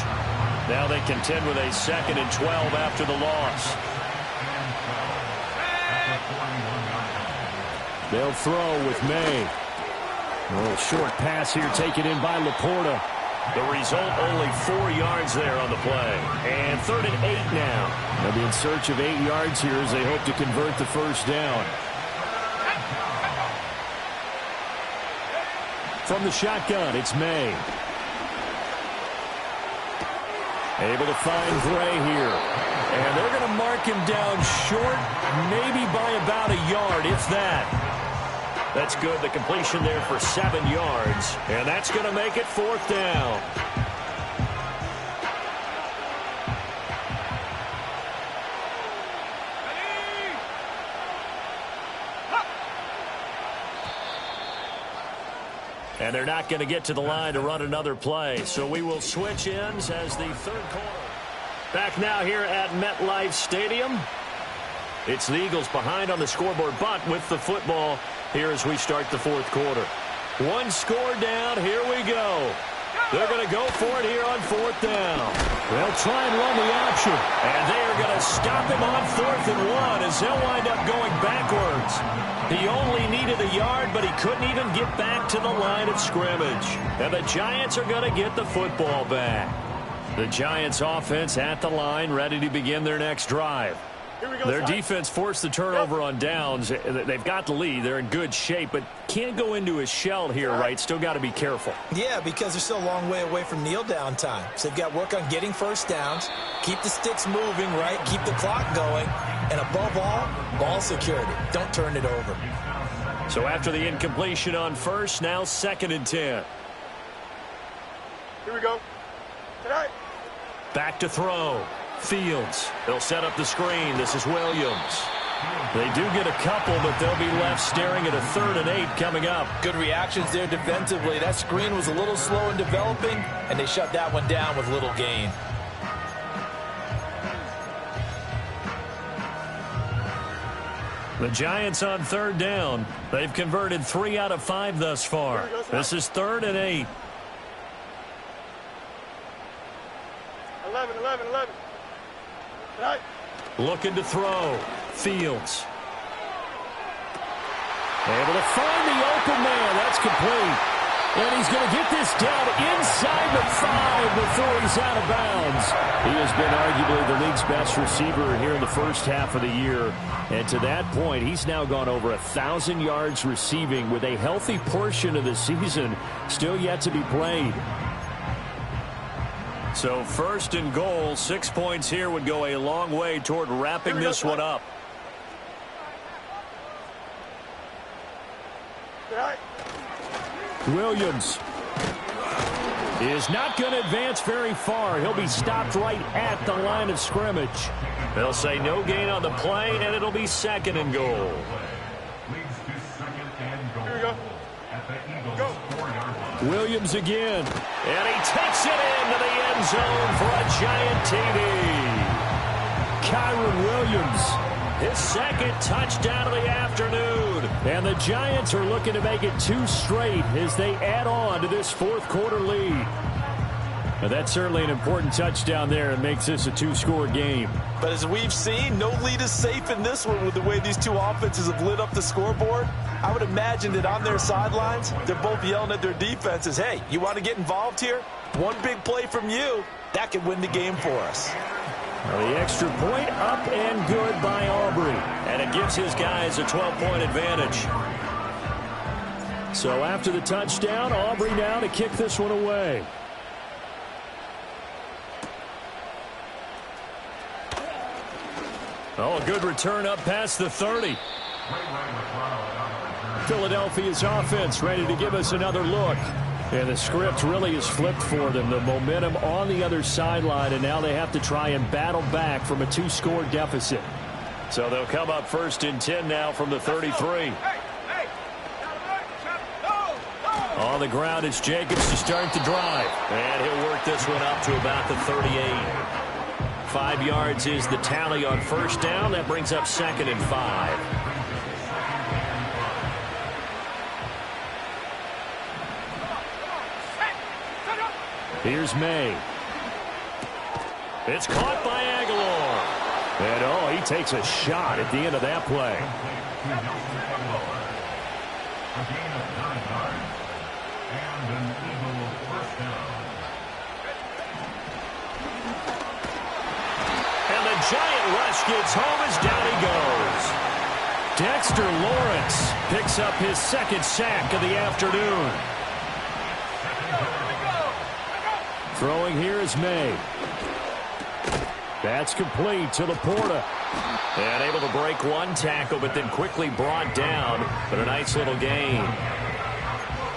Now they contend with a 2nd and 12 after the loss. They'll throw with May. A little short pass here taken in by Laporta. The result, only 4 yards there on the play. And 3rd and 8 now. They'll be in search of 8 yards here as they hope to convert the 1st down. From the shotgun, it's May. Able to find Gray here. And they're going to mark him down short, maybe by about a yard, if that. That's good. The completion there for 7 yards. And that's going to make it 4th down. And they're not going to get to the line to run another play. So we will switch ends as the 3rd quarter. Back now here at MetLife Stadium. It's the Eagles behind on the scoreboard, but with the football here as we start the 4th quarter. 1 score down. Here we go. They're going to go for it here on 4th down. They'll try and run the option. And they are going to stop him on 4th and 1 as he'll wind up going backwards. He only needed a yard, but he couldn't even get back to the line of scrimmage. And the Giants are going to get the football back. The Giants offense at the line, ready to begin their next drive. Their defense forced the turnover on downs. They've got the lead. They're in good shape, but can't go into a shell here, right? Still got to be careful. Yeah, because they're still a long way away from kneel down time. So they've got to work on getting 1st downs, keep the sticks moving, right? Keep the clock going, and above all, ball security. Don't turn it over. So after the incompletion on 1st, now 2nd and 10. Here we go. Tonight. Back to throw. Fields. They'll set up the screen. This is Williams. They do get a couple, but they'll be left staring at a 3rd and 8 coming up. Good reactions there defensively. That screen was a little slow in developing, and they shut that one down with little gain. The Giants on 3rd down. They've converted 3 out of 5 thus far. This is 3rd and 8. 11. Tonight. Looking to throw. Fields. Able to find the open man. That's complete. And he's going to get this down inside the 5 before he's out of bounds. He has been arguably the league's best receiver here in the 1st half of the year. And to that point, he's now gone over 1,000 yards receiving with a healthy portion of the season still yet to be played. So 1st and goal, 6 points here would go a long way toward wrapping this one up. Williams is not going to advance very far. He'll be stopped right at the line of scrimmage. They'll say no gain on the play, and it'll be 2nd and goal. Here we go. Go. Williams again. And he takes it into the end zone for a giant TD. Kyron Williams. His 2nd touchdown of the afternoon. And the Giants are looking to make it 2 straight as they add on to this 4th quarter lead. Now that's certainly an important touchdown there and makes this a 2-score game. But as we've seen, no lead is safe in this one with the way these two offenses have lit up the scoreboard. I would imagine that on their sidelines, they're both yelling at their defenses, hey, you want to get involved here? One big play from you, that could win the game for us. Well, the extra point up and good by Aubrey. And it gives his guys a 12-point advantage. So after the touchdown, Aubrey now to kick this one away. Oh, a good return up past the 30. Philadelphia's offense ready to give us another look. And the script really is flipped for them. The momentum on the other sideline, and now they have to try and battle back from a 2-score deficit. So they'll come up 1st and 10 now from the 33. On the ground is Jacobs to start the drive. And he'll work this one up to about the 38. 5 yards is the tally on 1st down. That brings up 2nd and 5. Here's May. It's caught by Aguilar. And, oh, he takes a shot at the end of that play. And the giant rush gets home as down he goes. Dexter Lawrence picks up his 2nd sack of the afternoon. Throwing here is May. That's complete to Laporta. And able to break one tackle, but then quickly brought down. But a nice little gain.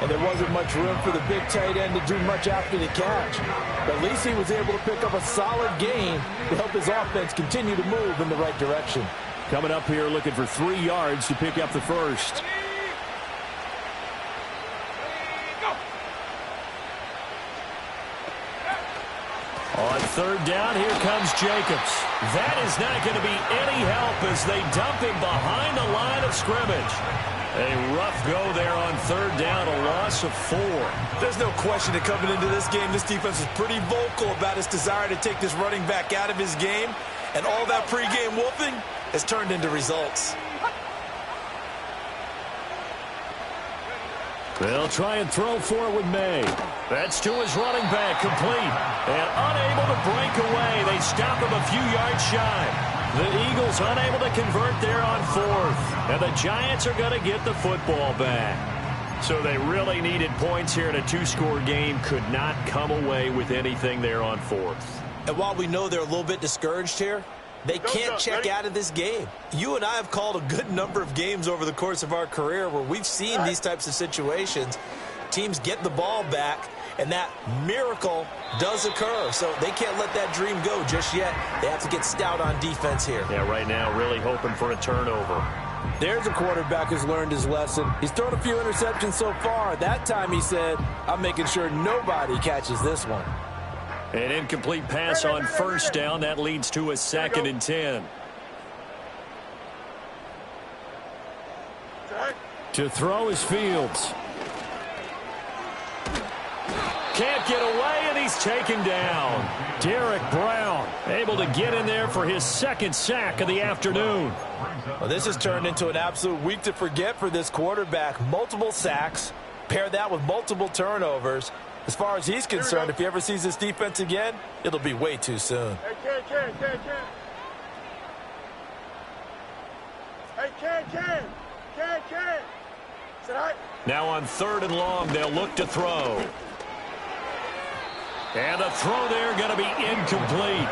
And there wasn't much room for the big tight end to do much after the catch. But at least he was able to pick up a solid gain to help his offense continue to move in the right direction. Coming up here looking for 3 yards to pick up the 1st. On 3rd down, here comes Jacobs. That is not going to be any help as they dump him behind the line of scrimmage. A rough go there on 3rd down, a loss of 4. There's no question that coming into this game, this defense was pretty vocal about its desire to take this running back out of his game. And all that pregame wolfing has turned into results. They'll try and throw for it with May. That's to his running back, complete. And unable to break away. They stop him a few yards shy. The Eagles unable to convert there on 4th. And the Giants are going to get the football back. So they really needed points here in a 2-score game. Could not come away with anything there on 4th. And while we know they're a little bit discouraged here, they can't check out of this game. You and I have called a good number of games over the course of our career where we've seen these types of situations. Teams get the ball back, and that miracle does occur. So they can't let that dream go just yet. They have to get stout on defense here. Yeah, right now really hoping for a turnover. There's a quarterback who's learned his lesson. He's thrown a few interceptions so far. That time he said, I'm making sure nobody catches this one. An incomplete pass on 1st down. That leads to a 2nd and 10. To throw is Fields. Can't get away, and he's taken down. Derek Brown able to get in there for his 2nd sack of the afternoon. Well, this has turned into an absolute week to forget for this quarterback. Multiple sacks. Pair that with multiple turnovers. As far as he's concerned, if he ever sees this defense again, it'll be way too soon. Hey, Ken. Is that right? Now on 3rd and long, they'll look to throw. And the throw there going to be incomplete.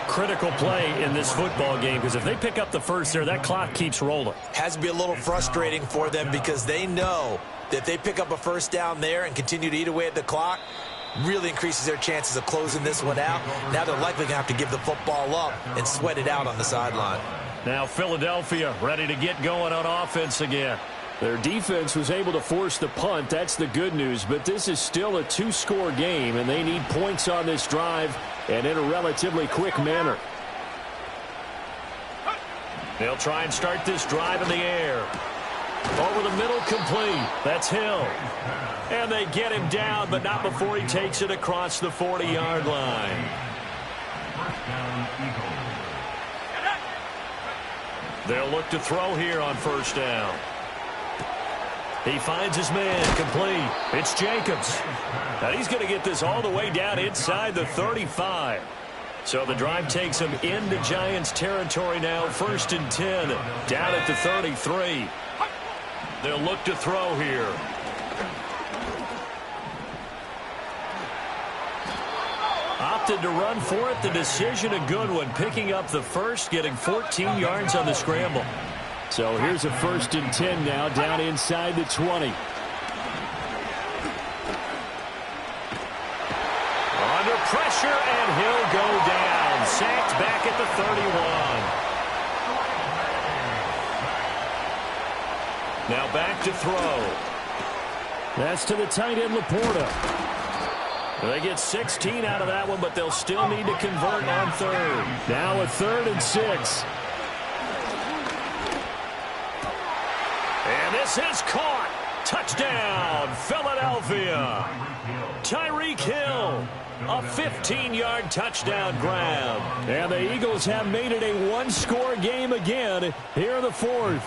Critical play in this football game, because if they pick up the 1st there, that clock keeps rolling. Has to be a little frustrating for them because they know that if they pick up a 1st down there and continue to eat away at the clock, really increases their chances of closing this one out. Now they're likely going to have to give the football up and sweat it out on the sideline. Now Philadelphia ready to get going on offense again. Their defense was able to force the punt. That's the good news. But this is still a 2-score game, and they need points on this drive and in a relatively quick manner. They'll try and start this drive in the air. Over the middle, complete. That's Hill. And they get him down, but not before he takes it across the 40-yard line. They'll look to throw here on 1st down. He finds his man, complete. It's Jacobs. Now he's going to get this all the way down inside the 35. So the drive takes him into Giants territory now. 1st and 10, down at the 33. They'll look to throw here. Opted to run for it. The decision a good one. Picking up the first, getting 14 yards on the scramble. So here's a 1st and 10 now, down inside the 20. Under pressure, and he'll go down. Sacked back at the 31. Now back to throw. That's to the tight end, Laporta. They get 16 out of that one, but they'll still need to convert on third. Now a 3rd and 6. And this is caught. Touchdown, Philadelphia. Tyreek Hill, a 15-yard touchdown grab. And the Eagles have made it a one-score game again here in the 4th.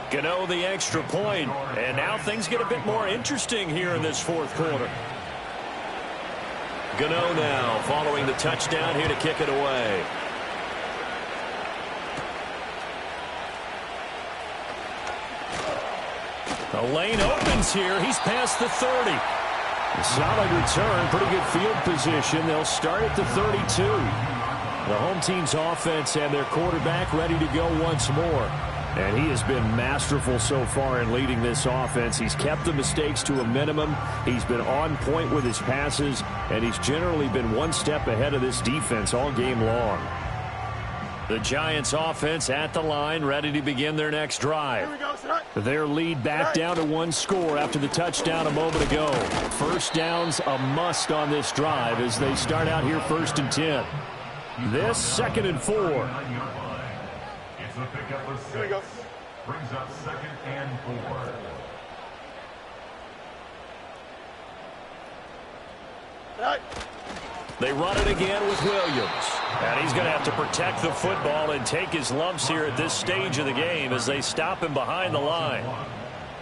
Gano the extra point, and now things get a bit more interesting here in this 4th quarter. Gano now following the touchdown here to kick it away. The lane opens here. He's past the 30. A solid return, pretty good field position. They'll start at the 32. The home team's offense and their quarterback ready to go once more. And he has been masterful so far in leading this offense. He's kept the mistakes to a minimum. He's been on point with his passes, and he's generally been one step ahead of this defense all game long. The Giants offense at the line, ready to begin their next drive. Their lead back down to one score after the touchdown a moment ago. First down's a must on this drive as they start out here 1st and 10. This 2nd and 4. The pickup of 6 brings up 2nd and 4. They run it again with Williams. And he's going to have to protect the football and take his lumps here at this stage of the game as they stop him behind the line.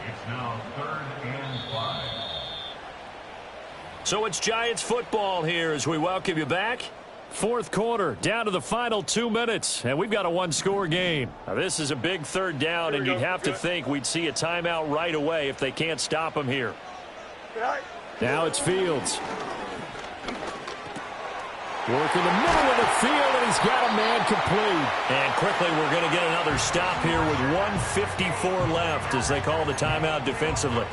It's now 3rd and 5. So it's Giants football here as we welcome you back. 4th quarter, down to the final 2 minutes, and we've got a one-score game. Now, this is a big 3rd down, and you'd have to think we'd see a timeout right away if they can't stop him here. Now it's Fields. Working the middle of the field, and he's got a man complete. And quickly, we're going to get another stop here with 1:54 left as they call the timeout defensively.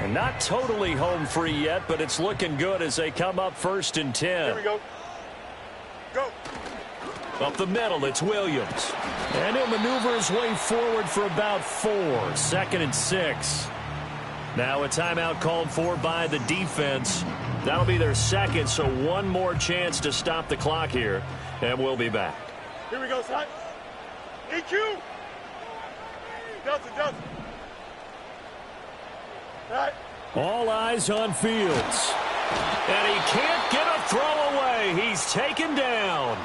And not totally home free yet, but it's looking good as they come up 1st and 10. Here we go. Go. Up the middle, it's Williams. And he'll maneuver his way forward for about 4. 2nd and 6. Now a timeout called for by the defense. That'll be their 2nd, so one more chance to stop the clock here, and we'll be back. Here we go, son. EQ. Delta. All eyes on Fields. And he can't get a throw away. He's taken down.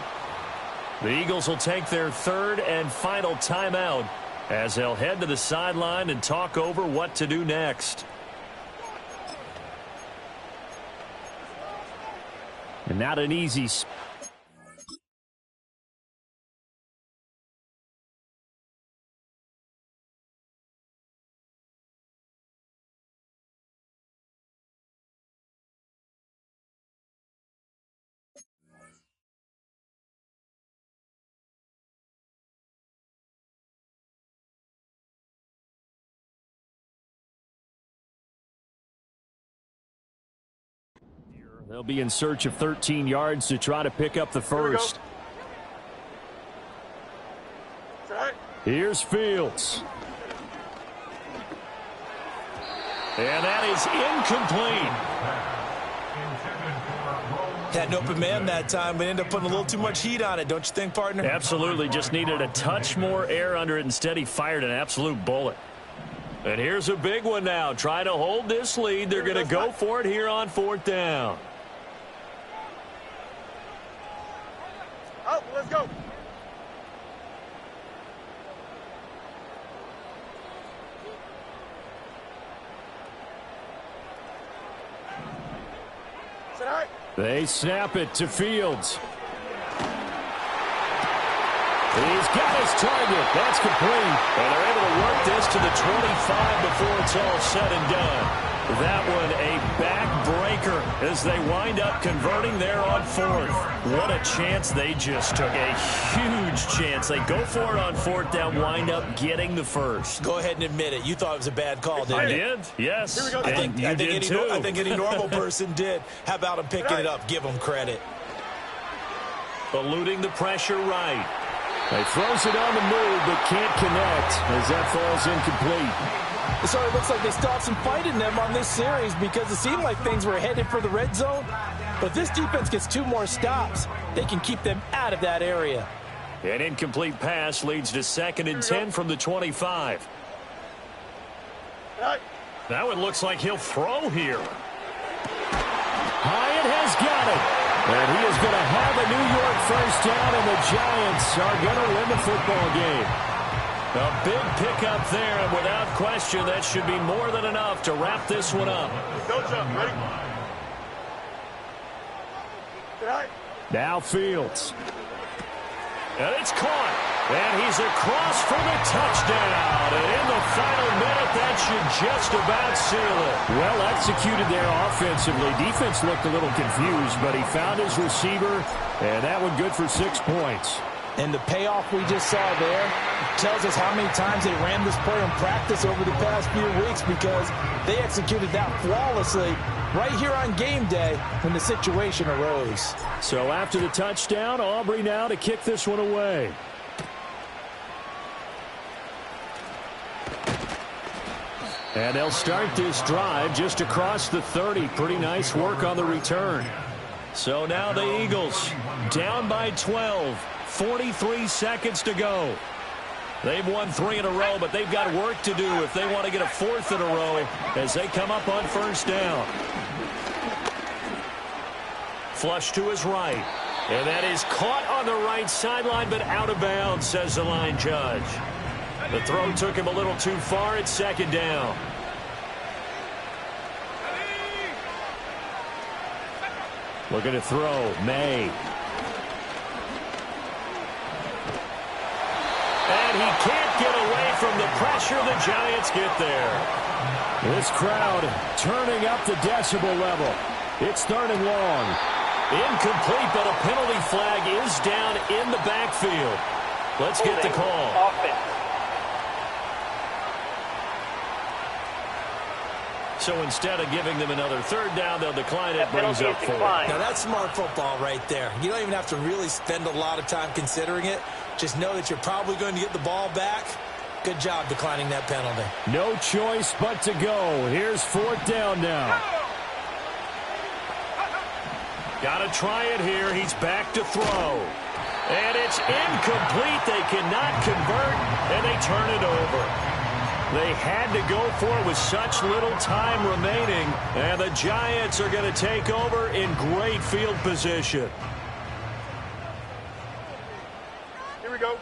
The Eagles will take their 3rd and final timeout as they'll head to the sideline and talk over what to do next. And not an easy They'll be in search of 13 yards to try to pick up the first. Here's Fields. And that is incomplete. Had an open man that time, but ended up putting a little too much heat on it, don't you think, partner? Absolutely. Just needed a touch more air under it. Instead, he fired an absolute bullet. And here's a big one now. Trying to hold this lead. They're going to go for it here on 4th down. Out, let's go. They snap it to Fields. He's got his target. That's complete. And they're able to work this to the 25 before it's all said and done. That one a backbreaker as they wind up converting there on fourth. What a chance they just took. A huge chance. They go for it on fourth down, wind up getting the first. Go ahead and admit it. You thought it was a bad call, didn't you? I did, yes. I think any normal person did. How about him picking it up? Give him credit. Eluding the pressure right. He throws it on the move, but can't connect as that falls incomplete. So it looks like they still have some fight in them on this series because it seemed like things were headed for the red zone. But this defense gets 2 more stops. They can keep them out of that area. An incomplete pass leads to 2nd and 10 from the 25. That one looks like he'll throw here. Hyatt has got it. And he is going to have a New York first down, and the Giants are going to win the football game. A big pickup there, and without question, that should be more than enough to wrap this one up. Go, Chuck. Ready? Now Fields. And it's caught. And he's across for the touchdown. And in the final minute, that should just about seal it. Well executed there offensively. Defense looked a little confused, but he found his receiver, and that one good for 6 points. And the payoff we just saw there tells us how many times they ran this play in practice over the past few weeks because they executed that flawlessly right here on game day when the situation arose. So after the touchdown, Aubrey now to kick this one away. And they'll start this drive just across the 30. Pretty nice work on the return. So now the Eagles down by 12. 43 seconds to go. They've won 3 in a row, but they've got work to do if they want to get a 4th in a row as they come up on first down. Flush to his right. And that is caught on the right sideline, but out of bounds, says the line judge. The throw took him a little too far at 2nd down. Looking to throw. May. And he can't get away from the pressure. The Giants get there. This crowd turning up the decibel level. It's 3rd and long. Incomplete, but a penalty flag is down in the backfield. Let's get the call. Offense. So instead of giving them another 3rd down, they'll decline it. Brings up 4. Now that's smart football right there. You don't even have to really spend a lot of time considering it. Just know that you're probably going to get the ball back. Good job declining that penalty. No choice but to go. Here's 4th down now. Got to try it here. He's back to throw. And it's incomplete. They cannot convert, and they turn it over. They had to go for it with such little time remaining, and the Giants are going to take over in great field position. Here we go.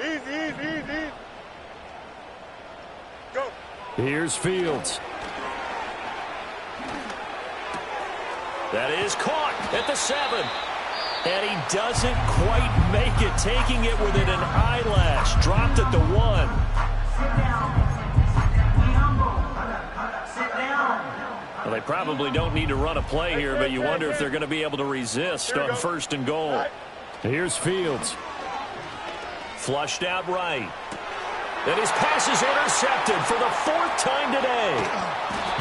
Easy, easy, easy. Go. Here's Fields. That is caught at the 7. And he doesn't quite make it, taking it within an eyelash. Dropped at the 1. Well, they probably don't need to run a play here, but you wonder if they're going to be able to resist on 1st and goal. Here's Fields. Flushed out right. And his pass is intercepted for the 4th time today.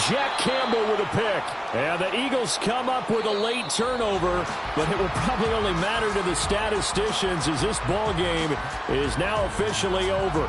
Jack Campbell with a pick. And the Eagles come up with a late turnover, but it will probably only matter to the statisticians as this ball game is now officially over.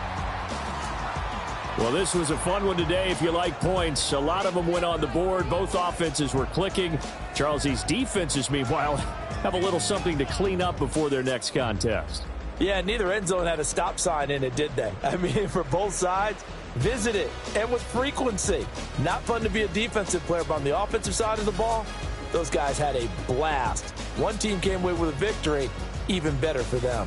Well, this was a fun one today if you like points. A lot of them went on the board. Both offenses were clicking. Charles, these defenses, meanwhile, have a little something to clean up before their next contest. Yeah, neither end zone had a stop sign in it, did they? I mean, for both sides, visit it, and with frequency. Not fun to be a defensive player, but on the offensive side of the ball, those guys had a blast. One team came away with a victory, even better for them.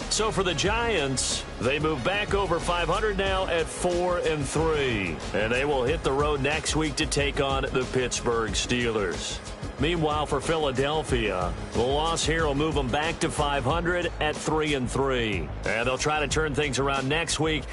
So for the Giants, they move back over 500 now at 4-3. And they will hit the road next week to take on the Pittsburgh Steelers. Meanwhile, for Philadelphia, the loss here will move them back to 500 at 3-3. And they'll try to turn things around next week